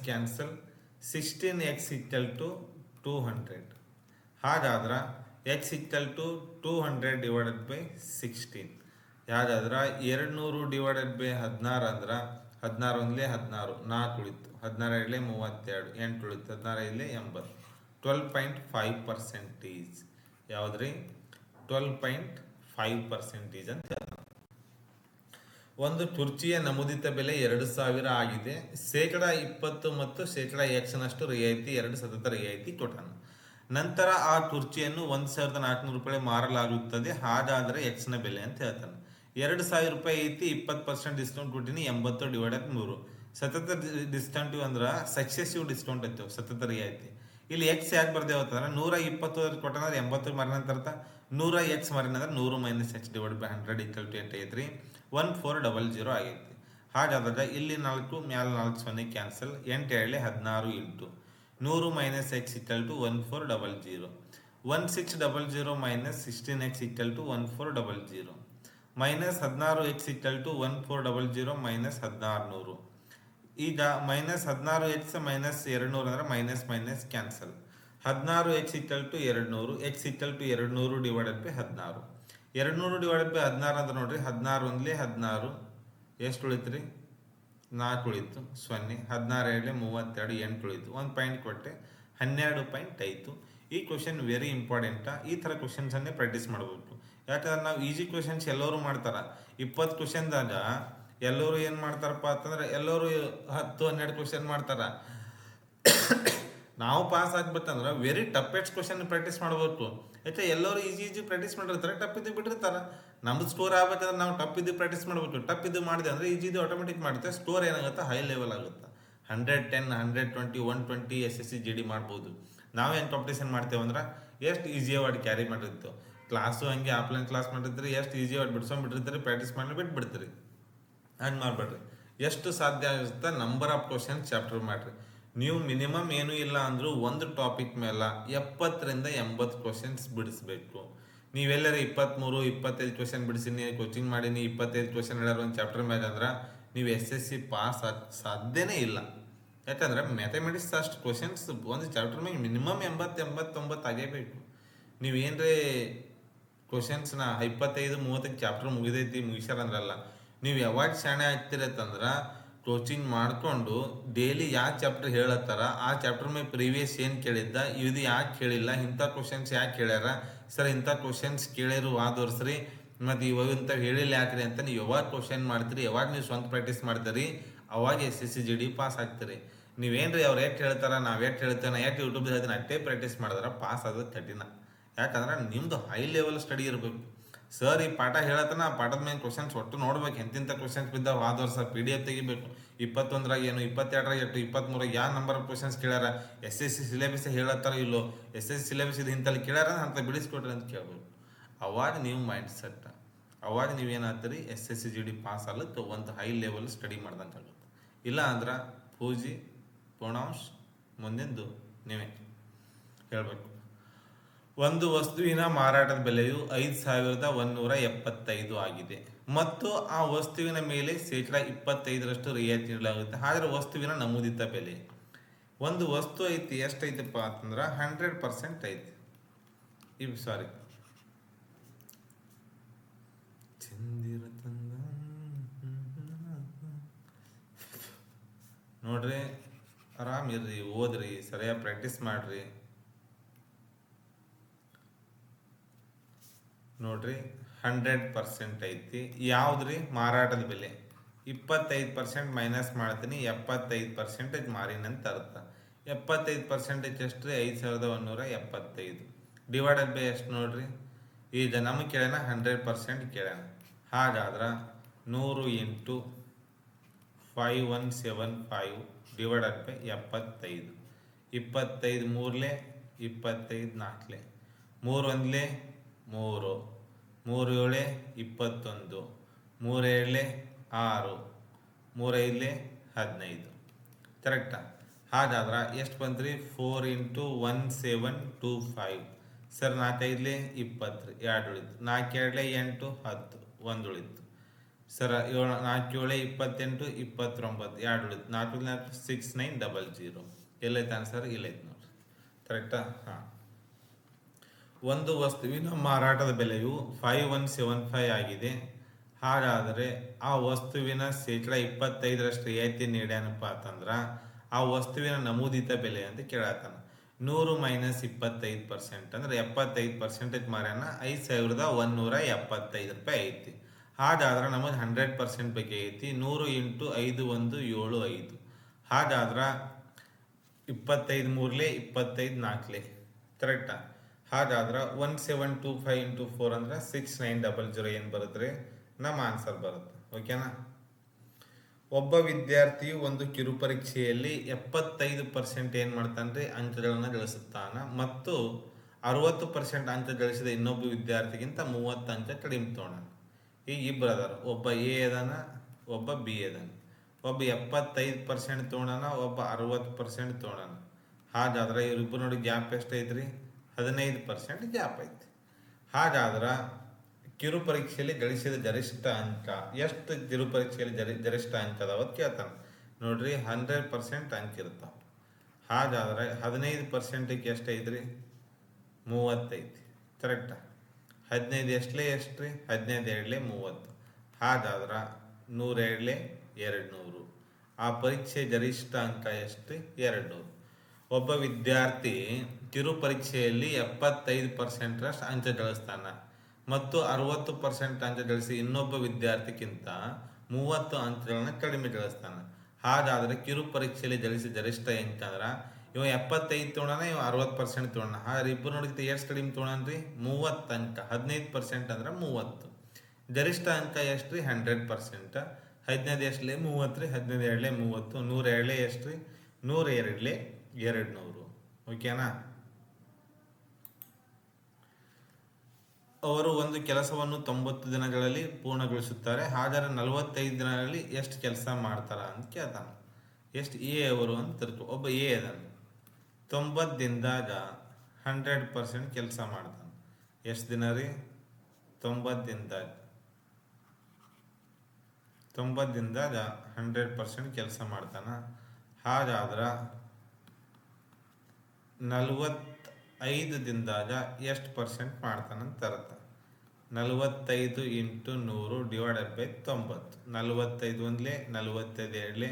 cancel. 16X equal to 200. ಹಾಗಾದ್ರೆ X equal to 200 divided by 16. ಯಾವ್ದಾದ್ರೆ 200 ಡಿವೈಡೆಡ್ ಬೈ 16 ಅಂದ್ರೆ 16 1 16 4 ಉಳಿತು. 16 2 32 8 ಉಳಿತು. 16 5 80. 12.5% ಯಾವುದ್ರಿ 12.5% ಅಂತ ಹೇಳ್ತಾರೆ. ಒಂದು ಕುರ್ಚಿಯ ನಮೂದಿತ ಬೆಲೆ 2,000 ಆಗಿದೆ. 20% ಮತ್ತು X% ರಿಯಾಯಿತಿ 2 ಸತತ ರಿಯಾಯಿತಿ ಕೊಟ್ಟಾನ. ನಂತರ ಆ ಕುರ್ಚಿಯನ್ನು 1,400 ರೂಪಾಯಿ ಮಾರಲಾಗುತ್ತದೆ. ಹಾಗಾದರೆ ಎಕ್ಸ್ನ ಬೆಲೆ ಅಂತ ಹೇಳ್ತಾನೆ. 2,000 ರೂಪಾಯಿ ಐತಿ. 20% ಡಿಸ್ಕೌಂಟ್ ಕೊಟ್ಟಿನಿ. 80 ಡಿವೈಡೆಡ್ 100. ಸತತ ಡಿಸ್ಕೌಂಟ್ ಅಂದ್ರೆ ಸಕ್ಸೆಸಿವ್ ಡಿಸ್ಕೌಂಟ್ ಐತೆ ಸತತ ರಿಯಾಯಿತಿ. ಇಲ್ಲಿ ಎಕ್ಸ್ ಯಾಕೆ ಬರ್ದೇವತ್ತಂದ್ರೆ 120 ಕೊಟ್ಟಂದ್ರೆ 80 ಮರನಂತ ಅರ್ಥ. 100X ಮರನಂದ್ರೆ 100 - X divide by 100 equal to 8 ಐತ್ರಿ 1400 ಆಗೈತಿ. ಹಾಗಾದ್ರೆ ಇಲ್ಲಿ 4 ಮ್ಯಾಲ 4 0 cancel. 8 7 16 into 100 - X equal to 1400. 1600 minus 16X equal to 1400 minus 16X equal to 1400 minus 1600. ಈಗ ಮೈನಸ್ 16X ಮೈನಸ್ 200 ಅಂದ್ರೆ minus cancel. 16X equal to 200. X equal to 200 divided by 16. 200 divided by 16 ಅಂದ್ರೆ ನೋಡ್ರಿ 16 1 16 ಎಷ್ಟು ಉಳಿತ್ರಿ 4 ಉಳಿತು 0. 16 2 32 8 ಉಳಿತು. 1 ಪಾಯಿಂಟ್ ಕೊಟ್ಟೆ 12 ಪಾಯಿಂಟ್ ಆಯಿತು. ಈ ಕ್ವಶನ್ ವೆರಿ ಇಂಪಾರ್ಟೆಂಟ್. ಈ ಥರ ಕ್ವಶನ್ಸನ್ನೇ ಪ್ರಾಕ್ಟೀಸ್ ಮಾಡಬೇಕು. ಯಾಕಂದ್ರೆ ನಾವು ಈಸಿ ಕ್ವಶನ್ಸ್ ಎಲ್ಲರೂ ಮಾಡ್ತಾರೆ. 20 ಕ್ವಶನ್ದಾಗ ಎಲ್ಲರೂ ಏನು ಮಾಡ್ತಾರಪ್ಪ ಅಂತಂದ್ರೆ ಎಲ್ಲರೂ 10 12 ಕ್ವಶನ್ ಮಾಡ್ತಾರೆ. ನಾವು ಪಾಸ್ ಆಗ್ಬೇಕಂದ್ರೆ ವೆರಿ ಟಫೆಸ್ಟ್ ಕ್ವಶನ್ ಪ್ರಾಕ್ಟೀಸ್ ಮಾಡಬೇಕು. ಯಾಕೆ ಎಲ್ಲರೂ ಈಜಿ ಪ್ರಾಕ್ಟೀಸ್ ಮಾಡಿರ್ತಾರೆ, ಟಪ್ಪಿದ್ದು ಬಿಟ್ಟಿರ್ತಾರೆ. ನಮ್ದು ಸ್ಟೋರ್ ಆಗ್ಬೇಕಂದ್ರೆ ನಾವು ಟಪ್ಪಿದ್ದು ಪ್ರಾಕ್ಟೀಸ್ ಮಾಡಬೇಕು. ಟಪ್ಪಿದ್ದು ಮಾಡಿದೆ ಅಂದರೆ ಈಜಿದು ಆಟೋಮೆಟಿಕ್ ಮಾಡುತ್ತೆ, ಸ್ಟೋರ್ ಏನಾಗುತ್ತೆ ಹೈ ಲೆವೆಲ್ ಆಗುತ್ತೆ. 110, 120, 120 SSC GD ಮಾಡ್ಬೋದು. ನಾವೇನು ಕಾಂಪಿಟೇಷನ್ ಮಾಡ್ತೇವೆ ಅಂದ್ರೆ ಎಷ್ಟು ಈಸಿಯಾಗಿ ಕ್ಯಾರಿ ಮಾಡಿರ್ತೀವಿ. ಕ್ಲಾಸು ಹಂಗೆ ಆಫ್ಲೈನ್ ಕ್ಲಾಸ್ ಮಾಡಿರ್ತೀರಿ, ಎಷ್ಟು ಈಸಿಯಾಗಿ ಬಿಡ್ಸ್ಕೊಂಡ್ಬಿಟ್ಟಿರ್ತೀರಿ, ಪ್ರಾಕ್ಟೀಸ್ ಮಾಡಿ ಬಿಟ್ಬಿಡ್ತೀರಿ. ಹಂಗೆ ಮಾಡ್ಬೇಡ್ರಿ. ಎಷ್ಟು ಸಾಧ್ಯ ಆಗುತ್ತೆ ನಂಬರ್ ಆಫ್ ಕ್ವಶನ್ಸ್ ಚಾಪ್ಟರ್ ಮಾಡಿರಿ. ನೀವು ಮಿನಿಮಮ್ ಏನೂ ಇಲ್ಲ ಅಂದರೂ ಒಂದು ಟಾಪಿಕ್ ಮೇಲೆ 70ರಿಂದ 80 ಕ್ವಶನ್ಸ್ ಬಿಡಿಸ್ಬೇಕು. ನೀವೆಲ್ಲರೂ 23, 25 ಕ್ವಶನ್ ಬಿಡಿಸಿನಿ, ಕೋಚಿಂಗ್ ಮಾಡೀನಿ, 25 ಕ್ವಶನ್ ಹೇಳ್ಯಾರ ಒಂದು ಚಾಪ್ಟರ್ ಮ್ಯಾಗ ಅಂದ್ರೆ ನೀವು SSC ಪಾಸ್ ಸಾಧ್ಯನೇ ಇಲ್ಲ. ಯಾಕಂದ್ರೆ ಮ್ಯಾಥಮೆಟಿಕ್ಸ್ ಅಷ್ಟು ಕ್ವಶನ್ಸ್ ಒಂದು ಚಾಪ್ಟರ್ ಮ್ಯಾಗ ಮಿನಿಮಮ್ 80, 89 ಆಗೇಬೇಕು. ನೀವೇನ್ರಿ ಕ್ವಶನ್ಸ್ನ 25, 30 ಚಾಪ್ಟರ್ ಮುಗಿಸ್ಯಾರ ಅಂದ್ರಲ್ಲ, ನೀವು ಯಾವಾಗ ಶಾಣೆ ಆಗ್ತಿರತ್ತಂದ್ರೆ ಕೋಚಿಂಗ್ ಮಾಡಿಕೊಂಡು ಡೈಲಿ ಯಾವ ಚಾಪ್ಟರ್ ಹೇಳತ್ತಾರ ಆ ಚಾಪ್ಟರ್ ಮೇಲೆ ಪ್ರೀವಿಯಸ್ ಏನು ಕೇಳಿದ್ದ, ಇದು ಯಾಕೆ ಕೇಳಿಲ್ಲ, ಇಂಥ ಕ್ವಶನ್ಸ್ ಯಾಕೆ ಕೇಳ್ಯಾರ ಸರ್, ಇಂಥ ಕ್ವಶನ್ಸ್ ಕೇಳಿರು ವಾದೋರ್ಸ್ರಿ, ಮತ್ತು ಇವಾಗ ಇಂಥ ಹೇಳಿಲ್ಲ ಯಾಕ್ರಿ ಅಂತ ನೀವು ಯಾವಾಗ ಕ್ವಶನ್ ಮಾಡ್ತೀರಿ, ಯಾವಾಗ ನೀವು ಸ್ವಂತ ಪ್ರಾಕ್ಟೀಸ್ ಮಾಡ್ತೀರಿ, ಅವಾಗ SSC GD ಪಾಸ್ ಆಗ್ತೀರಿ. ನೀವೇನ್ರಿ ಅವ್ರು ಎಷ್ಟು ಹೇಳ್ತಾರ ನಾವು ಎಷ್ಟು ಹೇಳ್ತೇನೆ, ಎಷ್ಟು ಯೂಟ್ಯೂಬ್ ಹೇಳ್ತೀನಿ ಅಷ್ಟೇ ಪ್ರಾಕ್ಟೀಸ್ ಮಾಡಿದ್ರೆ ಪಾಸ್ ಆಗೋದು ಕಠಿಣ. ಯಾಕಂದ್ರೆ ನಿಮ್ಮದು ಹೈ ಲೆವೆಲ್ ಸ್ಟಡಿ ಇರಬೇಕು. ಸರ್ ಈ ಪಾಠ ಹೇಳತ್ತನ ಆ ಪಾಠದ ಮೇಲೆ ಕ್ವಶನ್ಸ್ ಒಟ್ಟು ನೋಡ್ಬೇಕು, ಎಂತಿಂಥ ಕ್ವಶನ್ಸ್ ಬಿದ್ದಾವೆ ಆದ ವರ್ಷ PDF ತೆಗಿಬೇಕು. 21ರಾಗ ಏನು, 22ರಾಗ ಎಷ್ಟು, 23ರಾಗ ಯಾವ ನಂಬರ್ ಆಫ್ ಕ್ವಶನ್ಸ್ ಕೇಳ್ಯಾರ, SSC ಸಿಲೆಬಸ್ ಹೇಳತ್ತಾರ ಇಲ್ಲೋ, SSC ಸಿಲೆಬಸ್ ಇದು ಇಂಥಲ್ಲಿ ಕೇಳ್ಯಾರ ಅಂತ ಬಿಡಿಸ್ಕೊಟ್ರಿ ಅಂತ ಕೇಳ್ಬೇಕು. ಅವಾಗ ನೀವು ಮೈಂಡ್ ಸೆಟ್, ಅವಾಗ ನೀವೇನಾಗ್ತೀರಿ SSC GD ಪಾಸ್ ಆಗ್ಲಿಕ್ಕೆ ಒಂದು ಹೈ ಲೆವೆಲ್ ಸ್ಟಡಿ ಮಾಡ್ದಂಗೆ ಆಗುತ್ತೆ. ಇಲ್ಲ ಅಂದ್ರೆ ಪೂಜಿ ಪೂರ್ಣಾಂಶ ಮುಂದಿಂದು ನೀವೇ ಹೇಳಬೇಕು. ಒಂದು ವಸ್ತುವಿನ ಮಾರಾಟದ ಬೆಲೆಯು 5,175 ಆಗಿದೆ ಮತ್ತು ಆ ವಸ್ತುವಿನ ಮೇಲೆ 25% ರಿಯಾಯಿತಿ ನೀಡಲಾಗುತ್ತೆ. ಹಾಗಾದ್ರೆ ವಸ್ತುವಿನ ನಮೂದಿತ ಬೆಲೆ, ಒಂದು ವಸ್ತು ಐತಿ ಎಷ್ಟೈತಪ್ಪ ಅಂತಂದ್ರೆ 100% ಐತಿ. ಸಾರಿ ನೋಡ್ರಿ, ಆರಾಮಿರ್ರಿ, ಓದ್ರಿ, ಸರಿಯಾಗಿ ಪ್ರಾಕ್ಟೀಸ್ ಮಾಡ್ರಿ. ನೋಡ್ರಿ 100% ಐತಿ. ಯಾವ್ದ್ರಿ ಮಾರಾಟದ ಬೆಲೆ 25% ಮೈನಸ್ ಮಾಡ್ತೀನಿ, 75% ಮಾರಿನಂತ ಅರ್ಥ. 75% ಎಷ್ಟು 5,175 ಡಿವೈಡೆಡ್ ಬೈ ಎಷ್ಟು ನೋಡ್ರಿ, ಈಗ ನಮಗೆ ಕೇಳೋಣ 100% ಕೇಳೋಣ. ಹಾಗಾದ್ರೆ 100 × 5175 ಡಿವೈಡೆಡ್ ಬೈ 75. 25 3 25 4 3 1 3 3 7 21 3 7 6 3 5 15 ಕರೆಕ್ಟಾ? ಹಾಗಾದ್ರೆ ಎಷ್ಟು ಬಂತ್ರಿ? 4 × 1725 ಸರ್. 4 5 20 2 ಉಳಿತು, 4 2 8 10 1 ಉಳಿತು ಸರ್. 4 7 28 29 2 ಉಳಿತು, 4 4 6900 ಎಲ್ಲೈತೆ ಆನ್ಸರ್? ಇಲ್ಲೈತೆ ನೋಡ್ರಿ, ಕರೆಕ್ಟಾ? ಹಾಂ. ಒಂದು ವಸ್ತುವಿನ ಮಾರಾಟದ ಬೆಲೆಯು 5175 ಆಗಿದೆ. ಹಾಗಾದರೆ ಆ ವಸ್ತುವಿನ 25% ರಿಯಾಯಿತಿ ನೀಡ್ಯಾನಪ್ಪ ಅಂತಂದ್ರೆ ಆ ವಸ್ತುವಿನ ನಮೂದಿತ ಬೆಲೆ ಅಂತ ಕೇಳತ್ತಾನ. 100 - 25% ಅಂದ್ರೆ 75% ಮಾರ್ಯಾನ, 5,175 ರೂಪಾಯಿ ಐತಿ. ಹಾಗಾದ್ರೆ ನಮಗೆ 100% ಬಗ್ಗೆ ಐತಿ. 100 × 5 1 7 5. ಹಾಗಾದ್ರೆ 25 3 25 4 ಕರೆಕ್ಟಾ? ಹಾಗಾದ್ರೆ 1725 × 4 ಅಂದ್ರೆ 6900 ಏನು ಬರುತ್ತೆ? ನಮ್ಮ ಆನ್ಸರ್ ಬರುತ್ತೆ. ಓಕೆನಾ? ಒಬ್ಬ ವಿದ್ಯಾರ್ಥಿಯು ಒಂದು ಕಿರು ಪರೀಕ್ಷೆಯಲ್ಲಿ 75% ಏನು ಮಾಡ್ತಾನೆ? ಅಂಕಗಳನ್ನು ಗಳಿಸುತ್ತಾನ ಮತ್ತು 60% ಅಂಕ ಗಳಿಸಿದ ಇನ್ನೊಬ್ಬ ವಿದ್ಯಾರ್ಥಿಗಿಂತ 30 ಅಂಕ ಕಡಿಮೆ ತೊಗೊಂಡ. ಈಗ ಇಬ್ಬರು ಅದಾರ, ಒಬ್ಬ A ಅದಾನ, ಒಬ್ಬ B ಅದಾನ. ಒಬ್ಬ 75% ತೊಗೊಂಡಾನ, ಒಬ್ಬ 60% ತೊಗೊಂಡಾನ. ಹಾಗಾದ್ರೆ ಇವರಿಬ್ಬರು ನೋಡಿ ಗ್ಯಾಪ್ ಎಷ್ಟೈತ್ರಿ? 15% ಗ್ಯಾಪ್ ಐತಿ. ಹಾಗಾದ್ರೆ ಕಿರು ಪರೀಕ್ಷೆಯಲ್ಲಿ ಗಳಿಸಿದ ಗರಿಷ್ಠ ಅಂಕ ಎಷ್ಟು? ಕಿರು ಪರೀಕ್ಷೆಯಲ್ಲಿ ಗರಿಷ್ಠ ಅಂಕ ಅದಾವತ್ ಕೇಳ್ತಾನೆ ನೋಡ್ರಿ. 100% ಅಂಕ ಇರ್ತಾವ. ಹಾಗಾದ್ರೆ 15%ಗೆ ಎಷ್ಟೈತ್ರಿ? 30 ಐತಿ. ಕರೆಕ್ಟಾ? 15 ಎಷ್ಟಲೇ ಎಷ್ಟ್ರಿ? 15 2 30. ಹಾಗಾದ್ರೆ 100 2 200. ಆ ಪರೀಕ್ಷೆ ಗರಿಷ್ಠ ಅಂಕ ಎಷ್ಟು? 200. ಒಬ್ಬ ವಿದ್ಯಾರ್ಥಿ ಕಿರು ಪರೀಕ್ಷೆಯಲ್ಲಿ 75% ಅಂಕ ಗಳಿಸ್ತಾನ ಮತ್ತು 60% ಅಂಕ ಗಳಿಸಿ ಇನ್ನೊಬ್ಬ ವಿದ್ಯಾರ್ಥಿಗಿಂತ 30 ಅಂಕಗಳನ್ನ ಕಡಿಮೆ ಗಳಿಸ್ತಾನೆ. ಹಾಗಾದರೆ ಕಿರು ಪರೀಕ್ಷೆಯಲ್ಲಿ ಗಳಿಸಿದ ಗರಿಷ್ಠ ಅಂಕ ಅಂದ್ರೆ ಇವ 75 ತೊಗೊಳನ, ಇವ 60% ತೊಗೊಳನ. ಹಾಗಾದ್ರೆ ಇಬ್ಬರು ನೋಡಿದ್ರೆ ಎಷ್ಟು ಕಡಿಮೆ ತೊಗೊಳನ್ರಿ? 30 ಅಂಕ. 15% ಅಂದ್ರೆ 30. ಗರಿಷ್ಠ ಅಂಕ ಎಷ್ಟು ರೀ? 100%. 15 ಎಷ್ಟಲೇ? 30 ರೀ. 15 ಎರಡಲೇ 30. 100 ಎರಡಲೇ ಎಷ್ಟು ರೀ? 100 ಎರಡಲೇ 200. ಓಕೆನಾ? ಅವರು ಒಂದು ಕೆಲಸವನ್ನು 90 ದಿನಗಳಲ್ಲಿ ಪೂರ್ಣಗೊಳಿಸುತ್ತಾರೆ. ಹಾಗಾದರೆ 45 ದಿನಗಳಲ್ಲಿ ಎಷ್ಟು ಕೆಲಸ ಮಾಡ್ತಾರ ಅಂತ ಕೇಳ್ತಾನೆ. ಎಷ್ಟು ಎ ಅವರು ಅಂತ ತಿಳ್ಕೊ. ಒಬ್ಬ ಎ ಅದಾನ, 90 ದಿನದಾಗ 100% ಕೆಲಸ ಮಾಡ್ತಾನೆ. ಎಷ್ಟು ದಿನ ರೀ? 90 ದಿನದಾಗ 100% ಕೆಲಸ ಮಾಡ್ತಾನ. ಹಾಗಾದ್ರೆ 45 ದಿನದಾಗ ಎಷ್ಟು ಪರ್ಸೆಂಟ್ ಮಾಡ್ತಾನಂತ ಅರ್ಥ. 45 × 100 / 90. 45 ಒಂದ್ಲೆ 45 ಎರಡಲೇ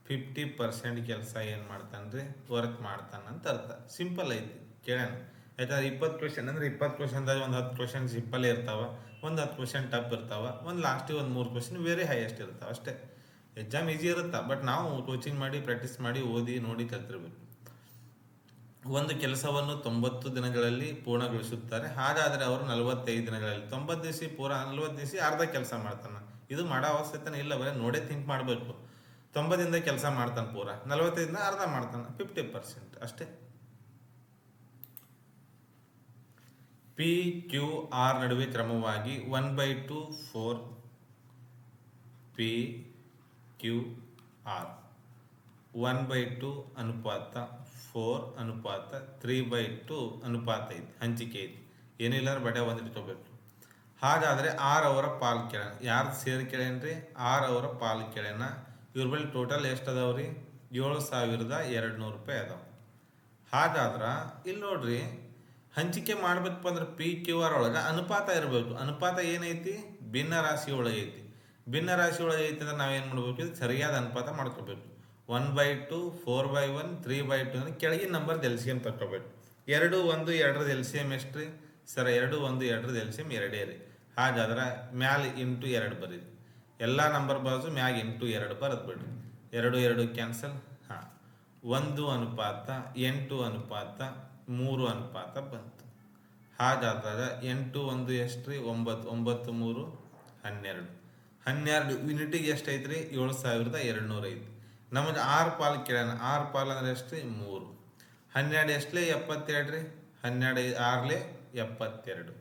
50% ಕೆಲಸ ಏನು ಮಾಡ್ತಾನ್ರಿ? ವರ್ಕ್ ಮಾಡ್ತಾನಂತ ಅರ್ಥ. ಸಿಂಪಲ್ ಐತಿ, ಕೇಳೋಣ. ಯಾಕಂದ್ರೆ 20 ಕ್ವೆಶನ್ ಅಂದ್ರೆ 20 ಕ್ವೆಶನ್ದಾಗ ಒಂದು 10 ಕ್ವೆಶನ್ ಸಿಂಪಲ್ ಇರ್ತಾವ, ಒಂದು 10 ಕ್ವೆಶನ್ ಟಫ್ ಇರ್ತಾವ, ಒಂದು ಲಾಸ್ಟಿಗೆ ಒಂದು 3 ಕ್ವೆಶನ್ ವೆರಿ ಹೈಯೆಸ್ಟ್ ಇರ್ತಾವ ಅಷ್ಟೇ. ಎಕ್ಸಾಮ್ ಈಸಿ ಇರುತ್ತೆ, ಬಟ್ ನಾವು ಕೋಚಿಂಗ್ ಮಾಡಿ ಪ್ರಾಕ್ಟೀಸ್ ಮಾಡಿ ಓದಿ ನೋಡಿ ಕಲ್ತಿರ್ಬೇಕು. ಒಂದು ಕೆಲಸವನ್ನು 90 ದಿನಗಳಲ್ಲಿ ಪೂರ್ಣಗೊಳಿಸುತ್ತಾರೆ. ಹಾಗಾದರೆ ಅವರು 45 ದಿನಗಳಲ್ಲಿ 90 ದಿವಸ ಪೂರ 40 ದಿವಸ ಅರ್ಧ ಕೆಲಸ ಮಾಡ್ತಾನೆ. ಇದು ಮಾಡೋ ಅವಶ್ಯಕತೆ ಇಲ್ಲ, ಬರೀ ನೋಡೇ ಥಿಂಕ್ ಮಾಡಬೇಕು. 90 ದಿನದ ಕೆಲಸ ಮಾಡ್ತಾನೆ ಪೂರ, 45 ದಿನ ಅರ್ಧ ಮಾಡ್ತಾನೆ, 50% ಅಷ್ಟೇ. ಪಿ ಕ್ಯೂ ಆರ್ ನಡುವೆ ಕ್ರಮವಾಗಿ 1/2 4 ಪಿ ಕ್ಯೂ ಆರ್ 1/2 ಅನುಪಾತ 4 ಅನುಪಾತ 3/2 ಅನುಪಾತ ಐತಿ, ಹಂಚಿಕೆ ಐತಿ. ಏನಿಲ್ಲ ಅಂದ್ರೆ ಬಡ್ಡೆ ಒಂದು ಇಟ್ಕೋಬೇಕು. ಹಾಗಾದರೆ ಆರ್ ಅವರ ಪಾಲು ಕೇಳೋಣ. ಯಾರ್ದು ಸೇರಿ ಕೇಳೇನ್ರಿ? ಆರ್ ಅವರ ಪಾಲು ಕೇಳೋಣ. ಇವ್ರ ಬಳಿ ಟೋಟಲ್ ಎಷ್ಟು ಅದಾವ್ರಿ? 7,200 ರೂಪಾಯಿ ಅದಾವ. ಹಾಗಾದ್ರೆ ಇಲ್ಲಿ ನೋಡ್ರಿ, ಹಂಚಿಕೆ ಮಾಡ್ಬೇಕಪ್ಪ ಅಂದ್ರೆ ಪಿ ಕ್ಯೂ ಆರ್ ಒಳಗೆ ಅನುಪಾತ ಇರಬೇಕು. ಅನುಪಾತ ಏನೈತಿ? ಭಿನ್ನ ರಾಶಿ ಒಳಗೆ ಐತಿ. ಭಿನ್ನ ರಾಶಿ ಒಳಗೆ ಐತಿ ಅಂದ್ರೆ ನಾವೇನು ಮಾಡ್ಬೇಕು? ಇದು ಸರಿಯಾದ ಅನುಪಾತ ಮಾಡ್ಕೋಬೇಕು. 1/2 4/1 3/2 ಅಂದ್ರೆ ಕೆಳಗಿನ ನಂಬರ್ ಎಲ್ಸಿಎಂ ತಗೋಬೇಕು. 2 1 2ರದ ಎಲ್ಸಿಎಂ ಎಷ್ಟು ರೀ? ಸರ್ 2 1 2ರದ ಎಲ್ಸಿಎಂ 2 ರೀ. ಹಾಗಾದ್ರೆ ಮ್ಯಾಲ ಇಂಟು 2 ಬರೀರಿ. ಎಲ್ಲ ನಂಬರ್ ಬಾಜು ಮ್ಯಾಗ ಇಂಟು 2 ಬರೆದು ಬಿಡ್ರಿ. 2 2 ಕ್ಯಾನ್ಸಲ್. ಹಾಂ, 1 ಅನುಪಾತ 8 ಅನುಪಾತ 3 ಅನುಪಾತ ಬಂತು. ಹಾಗಾದಾಗ 8 1 ಎಷ್ಟು ರೀ? 9 9 3 12. 12 ಯೂನಿಟಿಗೆ ಎಷ್ಟು ಐತ್ರಿ? 7,200 ಐತಿ. ನಮಗೆ 6 ಪಾಲು ಕೇಳೋಣ. 6 ಪಾಲು ಅಂದ್ರೆ ಎಷ್ಟು ರೀ? 3. 12 ಎಷ್ಟಲೇ? 72 ರೀ. 12 6ಲೇ 72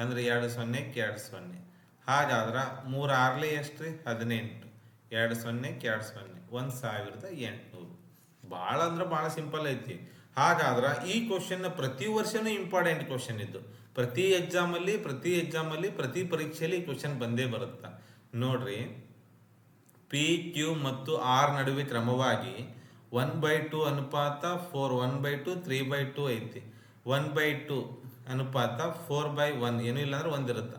ಅಂದ್ರೆ 2 0ಕ್ಕೆ 2 0. ಹಾಗಾದ್ರೆ 3 6ಲೇ ಎಷ್ಟು ರೀ? 18. 2 0ಕ್ಕೆ 2 0 1,800. ಭಾಳ ಅಂದ್ರೆ ಭಾಳ ಸಿಂಪಲ್ ಐತಿ. ಹಾಗಾದ್ರೆ ಈ ಕ್ವಶನ್ ಪ್ರತಿ ವರ್ಷನೂ ಇಂಪಾರ್ಟೆಂಟ್ ಕ್ವಶನ್ ಇದ್ದು. ಪ್ರತಿ ಎಕ್ಸಾಮಲ್ಲಿ ಪ್ರತಿ ಪರೀಕ್ಷೆಯಲ್ಲಿ ಈ ಕ್ವಶನ್ ಬಂದೇ ಬರುತ್ತೆ. ನೋಡ್ರಿ, ಪಿ ಕ್ಯೂ ಮತ್ತು ಆರ್ ನಡುವೆ ಕ್ರಮವಾಗಿ 1/2 ಅನುಪಾತ 4 1/2 3/2 ಐತಿ. 1/2 ಅನುಪಾತ 4/1 ಏನೂ ಇಲ್ಲ ಅಂದ್ರೆ 1 ಇರುತ್ತೆ.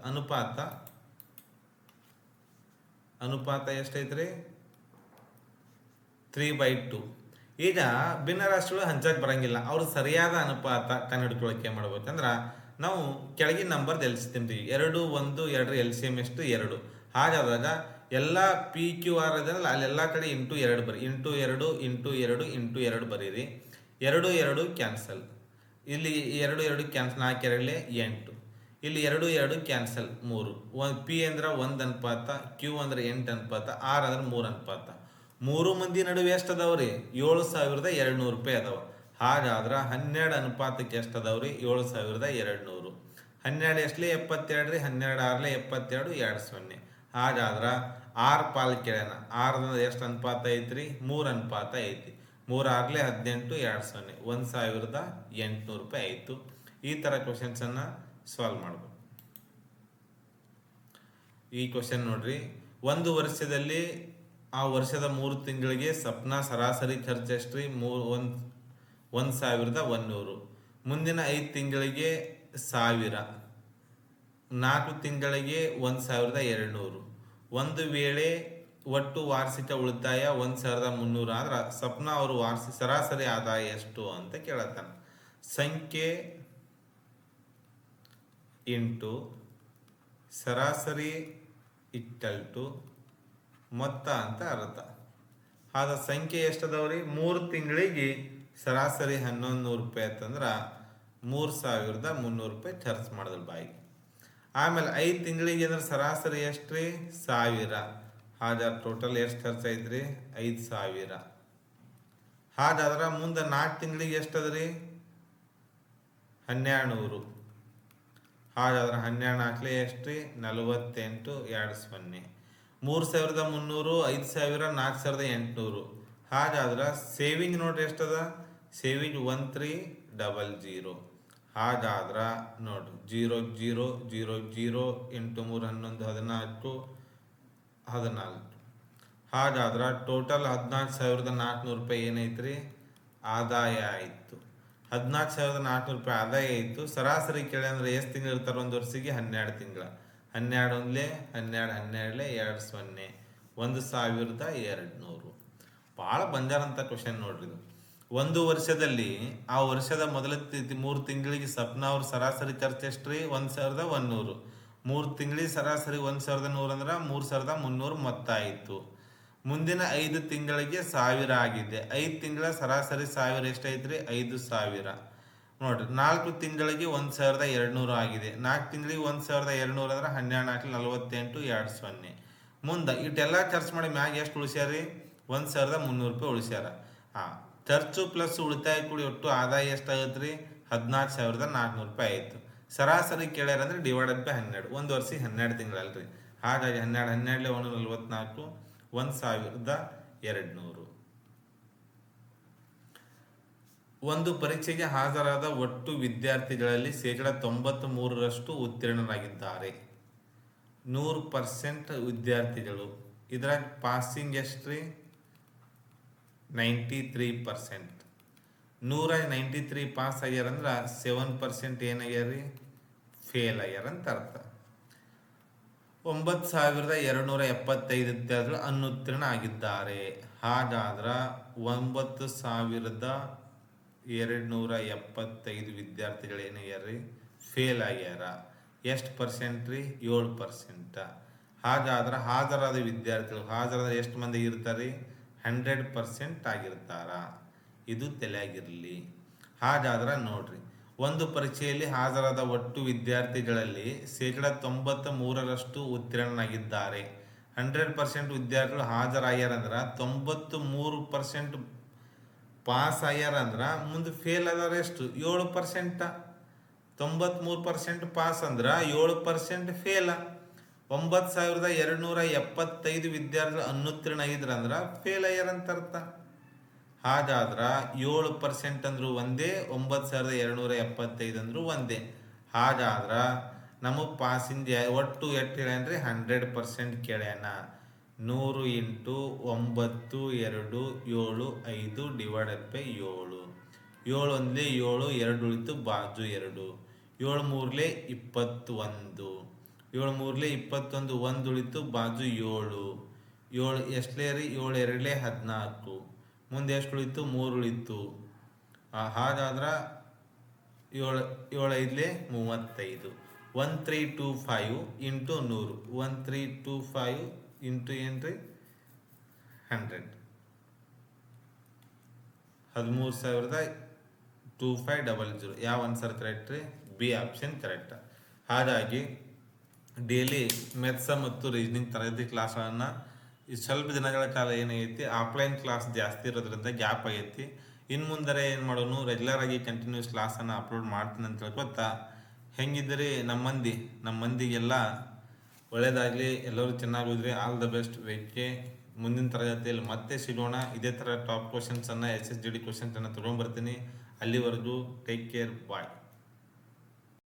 ಅನುಪಾತ ಎಷ್ಟೈತ್ರಿ? 3/2. ಈಗ ಭಿನ್ನ ರಾಷ್ಟ್ರಗಳು ಹಂಚಕ್ಕೆ ಬರಂಗಿಲ್ಲ. ಅವ್ರು ಸರಿಯಾದ ಅನುಪಾತ ಕಂಡುಹಿಡ್ಕೊಳ್ಳೋಕೆ ಏನು ಮಾಡ್ಬೇಕಂದ್ರೆ ನಾವು ಕೆಳಗಿನ ನಂಬರ್ ಎಲ್ಸ್ತೀನಿ. 2 1 2ರ ಎಲ್ಸಿಎಂ ಎಷ್ಟು? 2. ಹಾಗಾದಾಗ ಎಲ್ಲ ಪಿ ಕ್ಯೂ ಆರ್ ಅದಲ್ಲ ಅಲ್ಲೆಲ್ಲ ಕಡೆ ಇಂಟು 2 ಬರೀ. ಇಂಟು 2 ಇಂಟು 2 ಇಂಟು 2 ಬರೀರಿ. 2 2 ಕ್ಯಾನ್ಸಲ್. ಇಲ್ಲಿ 2 2 ಕ್ಯಾನ್ಸಲ್. 4 2 8. ಇಲ್ಲಿ 2 2 ಕ್ಯಾನ್ಸಲ್. 3. ಪಿ ಅಂದ್ರೆ 1 ಅನುಪಾತ, ಕ್ಯೂ ಅಂದ್ರೆ 8 ಅನುಪಾತ, ಆರ್ ಅಂದ್ರೆ 3 ಅನುಪಾತ. 3 ಮಂದಿ ನಡುವೆ ಎಷ್ಟು ಅದಾವ್ರಿ? 7,200 ರೂಪಾಯಿ ಅದಾವ. ಹಾಗಾದ್ರೆ 12 ಅನುಪಾತಕ್ಕೆ ಎಷ್ಟು ಅದಾವ್ರಿ? 7,200. 12 ಎಷ್ಟಲೇ? 72 ರೀ. 12 6ಲೇ 72 2 0. ಹಾಗಾದ್ರೆ 6 ಪಾಲು ಕೇಳೋಣ. 6 ಎಷ್ಟು ಅನುಪಾತ ಐತ್ರಿ? 3 ಅನುಪಾತ ಐತಿ. 3 6ಲೇ 18 2 0 1,800 ರೂಪಾಯಿ ಆಯಿತು. ಈ ಥರ ಕ್ವಶನ್ಸನ್ನು ಸಾಲ್ವ್ ಮಾಡ್ಬೋದು. ಈ ಕ್ವಶನ್ ನೋಡ್ರಿ, ಒಂದು ವರ್ಷದಲ್ಲಿ ಆ ವರ್ಷದ 3 ತಿಂಗಳಿಗೆ ಸಪ್ನಾ ಸರಾಸರಿ ಖರ್ಚು ಎಷ್ಟು ರೀ? 1,100. ಮುಂದಿನ 5 ತಿಂಗಳಿಗೆ 1,000. 4 ತಿಂಗಳಿಗೆ 1,200. ಒಂದು ವೇಳೆ ಒಟ್ಟು ವಾರ್ಷಿಕ ಉಳಿತಾಯ 1,300 ಆದ್ರೆ ಸಪ್ನಾ ಅವರು ವಾರ್ಷಿಕ ಸರಾಸರಿ ಆದಾಯ ಎಷ್ಟು ಅಂತ ಕೇಳತ್ತಾನ. ಸಂಖ್ಯೆ ಇಂಟು ಸರಾಸರಿ = ಮೊತ್ತ ಅಂತ ಅರ್ಥ. ಆದ ಸಂಖ್ಯೆ ಎಷ್ಟದವ್ರಿ? 3 ತಿಂಗಳಿಗೆ ಸರಾಸರಿ 1100 ರೂಪಾಯಿ ಅಂತಂದ್ರೆ 3300 ರೂಪಾಯಿ ಖರ್ಚು ಮಾಡಿದ್ರು ಬಾಯಿ. ಆಮೇಲೆ 5 ತಿಂಗಳಿಗೆ ಅಂದ್ರೆ ಸರಾಸರಿ ಎಷ್ಟು ರೀ 1000. ಹಾಗಾದ್ರೆ ಟೋಟಲ್ ಎಷ್ಟು ಖರ್ಚು ಐತ್ರಿ 5000. ಹಾಗಾದ್ರೆ ಮುಂದೆ 4 ತಿಂಗಳಿಗೆ ಎಷ್ಟು ಅದ್ರಿ 1200. ಹಾಗಾದ್ರೆ 12 ಹಾಕ್ಲಿ ಎಷ್ಟು ರೀ 48 20. 3300 5000 4800. ಹಾಗಾದ್ರೆ ಸೇವಿಂಗ್ ನೋಡ್ರಿ ಎಷ್ಟದ ಸೇವಿಂಗ್ 1300. ಹಾಗಾದ್ರೆ ನೋಡ್ರಿ 0 0 0 0 8 3 11 14. ಹಾಗಾದ್ರೆ ಟೋಟಲ್ 14,400 ರೂಪಾಯಿ ಏನೈತ್ರಿ ಆದಾಯ ಆಯಿತು. 14,400 ರೂಪಾಯಿ ಆದಾಯ ಆಯಿತು. ಸರಾಸರಿ ಕೇಳಿ ಅಂದ್ರೆ ಎಷ್ಟು ತಿಂಗಳು ಇರ್ತಾರೆ ಒಂದು ವರ್ಷಕ್ಕೆ 12 ತಿಂಗಳ. 12 ಒಂದ್ಲೆ 12 12 20 1200. ಭಾಳ ಬಂಜಾರಂತ ಕ್ವಶನ್ ನೋಡ್ರಿ ಇದು. ಒಂದು ವರ್ಷದಲ್ಲಿ ಆ ವರ್ಷದ ಮೊದಲ 3 ತಿಂಗಳಿಗೆ ಸಪ್ನ ಅವ್ರ ಸರಾಸರಿ ಖರ್ಚು ಎಷ್ಟು ರೀ 1100. 3 ತಿಂಗಳಿಗೆ ಸರಾಸರಿ 1100 ಅಂದ್ರೆ 3300 ಮೊತ್ತ ಆಯಿತು. ಮುಂದಿನ 5 ತಿಂಗಳಿಗೆ 1000 ಆಗಿದೆ. 5 ತಿಂಗಳ ಸರಾಸರಿ 1000 ಎಷ್ಟೈತ್ರಿ 5000 ನೋಡ್ರಿ. 4 ತಿಂಗಳಿಗೆ 1200 ಆಗಿದೆ. 4 ತಿಂಗಳಿಗೆ 1200 ಅಂದ್ರೆ 12 48 20. ಮುಂದೆ ಇಟ್ಟೆಲ್ಲ ಖರ್ಚು ಮಾಡಿ ಮ್ಯಾಗ ಎಷ್ಟು ಉಳಿಸ್ಯಾರಿ 1300 ರೂಪಾಯಿ ಉಳಿಸ್ಯಾರ. ಖರ್ಚು ಪ್ಲಸ್ ಉಳಿತಾಯ ಕೂಡಿ ಒಟ್ಟು ಆದಾಯ ಎಷ್ಟಾಗತ್ತೆ ರೀ 14,400 ರೂಪಾಯಿ ಆಯಿತು. ಸರಾಸರಿ ಕೇಳ್ಯಾರ ಅಂದ್ರೆ ಡಿವೈಡೆಡ್ ಬೈ 12. ಒಂದು ವರ್ಷಕ್ಕೆ 12 ತಿಂಗಳಲ್ರಿ. ಹಾಗಾಗಿ 12 12 144 1200. ಒಂದು ಪರೀಕ್ಷೆಗೆ ಹಾಜರಾದ ಒಟ್ಟು ವಿದ್ಯಾರ್ಥಿಗಳಲ್ಲಿ 93% ಉತ್ತೀರ್ಣರಾಗಿದ್ದಾರೆ. 100% ವಿದ್ಯಾರ್ಥಿಗಳು. ಇದ್ರಾಗ ಪಾಸಿಂಗ್ ಎಷ್ಟು ರೀ 93%. 193 ಪಾಸ್ ಆಗ್ಯಾರಂದ್ರೆ 7% ಏನಾಗ್ಯಾರ ಫೇಲ್ ಆಗ್ಯಾರ ಅಂತ ಅರ್ಥ. 9,275 ವಿದ್ಯಾರ್ಥಿಗಳು ಅನುತ್ತೀರ್ಣ ಆಗಿದ್ದಾರೆ. ಹಾಗಾದ್ರೆ 9,275 ವಿದ್ಯಾರ್ಥಿಗಳು ಏನಾಗ್ಯಾರ ಫೇಲ್ ಆಗ್ಯಾರ. ಎಷ್ಟು ಪರ್ಸೆಂಟ್ ರೀ 7%. ಹಾಗಾದ್ರೆ ಹಾಜರಾದ ವಿದ್ಯಾರ್ಥಿಗಳು ಹಾಜರಾದ ಎಷ್ಟು ಮಂದಿ ಇರ್ತಾರೆ 100% ಆಗಿರ್ತಾರ. ಇದು ತಲೆಯಾಗಿರಲಿ. ಹಾಗಾದ್ರೆ ನೋಡ್ರಿ, ಒಂದು ಪರೀಕ್ಷೆಯಲ್ಲಿ ಹಾಜರಾದ ಒಟ್ಟು ವಿದ್ಯಾರ್ಥಿಗಳಲ್ಲಿ 93% ಉತ್ತೀರ್ಣರಾಗಿದ್ದಾರೆ. 100% ವಿದ್ಯಾರ್ಥಿಗಳು ಹಾಜರಾಗ್ಯಾರಂದ್ರೆ 93% ಪಾಸ್ ಆಗ್ಯಾರಂದ್ರೆ ಮುಂದೆ ಫೇಲ್ ಆದಾರ ಎಷ್ಟು 7%. 93% ಪಾಸ್ ಅಂದ್ರೆ 7% ಫೇಲ. 9,275 ವಿದ್ಯಾರ್ಥಿಗಳು ಅನುತ್ತೀರ್ಣ ಆಗಿದ್ರಂದ್ರೆ ಫೇಲ್ ಆಗ್ಯಾರಂತ ಅರ್ಥ. ಹಾಗಾದ್ರೆ 7% ಅಂದ್ರು ಒಂದೇ, 9,275 ಅಂದ್ರು ಒಂದೇ. ಹಾಗಾದ್ರೆ ನಮಗೆ ಪಾಸಿಂದ ಒಟ್ಟು ಎಷ್ಟು ಹೇಳ್ಯಾನ್ರಿ 100% ಕೇಳ್ಯಾನ. 100 × 9 2 7 5 ಡಿವೈಡೆಡ್ ಬೈ 7. 7 ಒಂದ್ಲೆ 7 2 ಉಳಿತು ಬಾಜು 2. 7 3 21. 7 3 21 1 ಉಳಿತು ಬಾಜು 7. 7 ಎಷ್ಟಲೇ ರೀ 7 2 14. ಮುಂದೆ ಎಷ್ಟು ಉಳಿತು 3 ಉಳಿತು. ಹಾಗಾದ್ರೆ 7 5 35. 1325 × 100. 1325 ಇಂಟು ಏನ್ರಿ 100. 13,2500. ಯಾವ ಆನ್ಸರ್ ಕರೆಕ್ಟ್ ರೀ ಬಿ ಆಪ್ಷನ್ ಕರೆಕ್ಟ್. ಹಾಗಾಗಿ ಡೈಲಿ ಮೆಥ್ಸ ಮತ್ತು ರೀಸನಿಂಗ್ ತರಗತಿ ಕ್ಲಾಸ್ಗಳನ್ನು ಈ ಸ್ವಲ್ಪ ದಿನಗಳ ಕಾಲ ಏನಾಗೈತಿ ಆಫ್ಲೈನ್ ಕ್ಲಾಸ್ ಜಾಸ್ತಿ ಇರೋದ್ರಿಂದ ಗ್ಯಾಪ್ ಆಗೈತಿ. ಇನ್ನು ಮುಂದರೆ ಏನು ಮಾಡೋನು ರೆಗ್ಯುಲರ್ ಆಗಿ ಕಂಟಿನ್ಯೂಸ್ ಕ್ಲಾಸನ್ನು ಅಪ್ಲೋಡ್ ಮಾಡ್ತೀನಿ ಅಂತ ಹೇಳ್ಕೊತಾ, ಹೆಂಗಿದ್ರಿ ನಮ್ಮ ಮಂದಿಗೆಲ್ಲ ಒಳ್ಳೇದಾಗಲಿ, ಎಲ್ಲರೂ ಚೆನ್ನಾಗಿ ಓದ್ರಿ. All the best. ವೆಯ್ಕೆ ಮುಂದಿನ ತರಗತಿಯಲ್ಲಿ ಮತ್ತೆ ಸಿಗೋಣ. ಇದೇ ಥರ ಟಾಪ್ ಕ್ವಶನ್ಸನ್ನು SSGD ಕ್ವಶನ್ಸನ್ನು ತೊಗೊಂಡ್ಬರ್ತೀನಿ. ಅಲ್ಲಿವರೆಗೂ ಟೇಕ್ ಕೇರ್, ಬಾಯ್.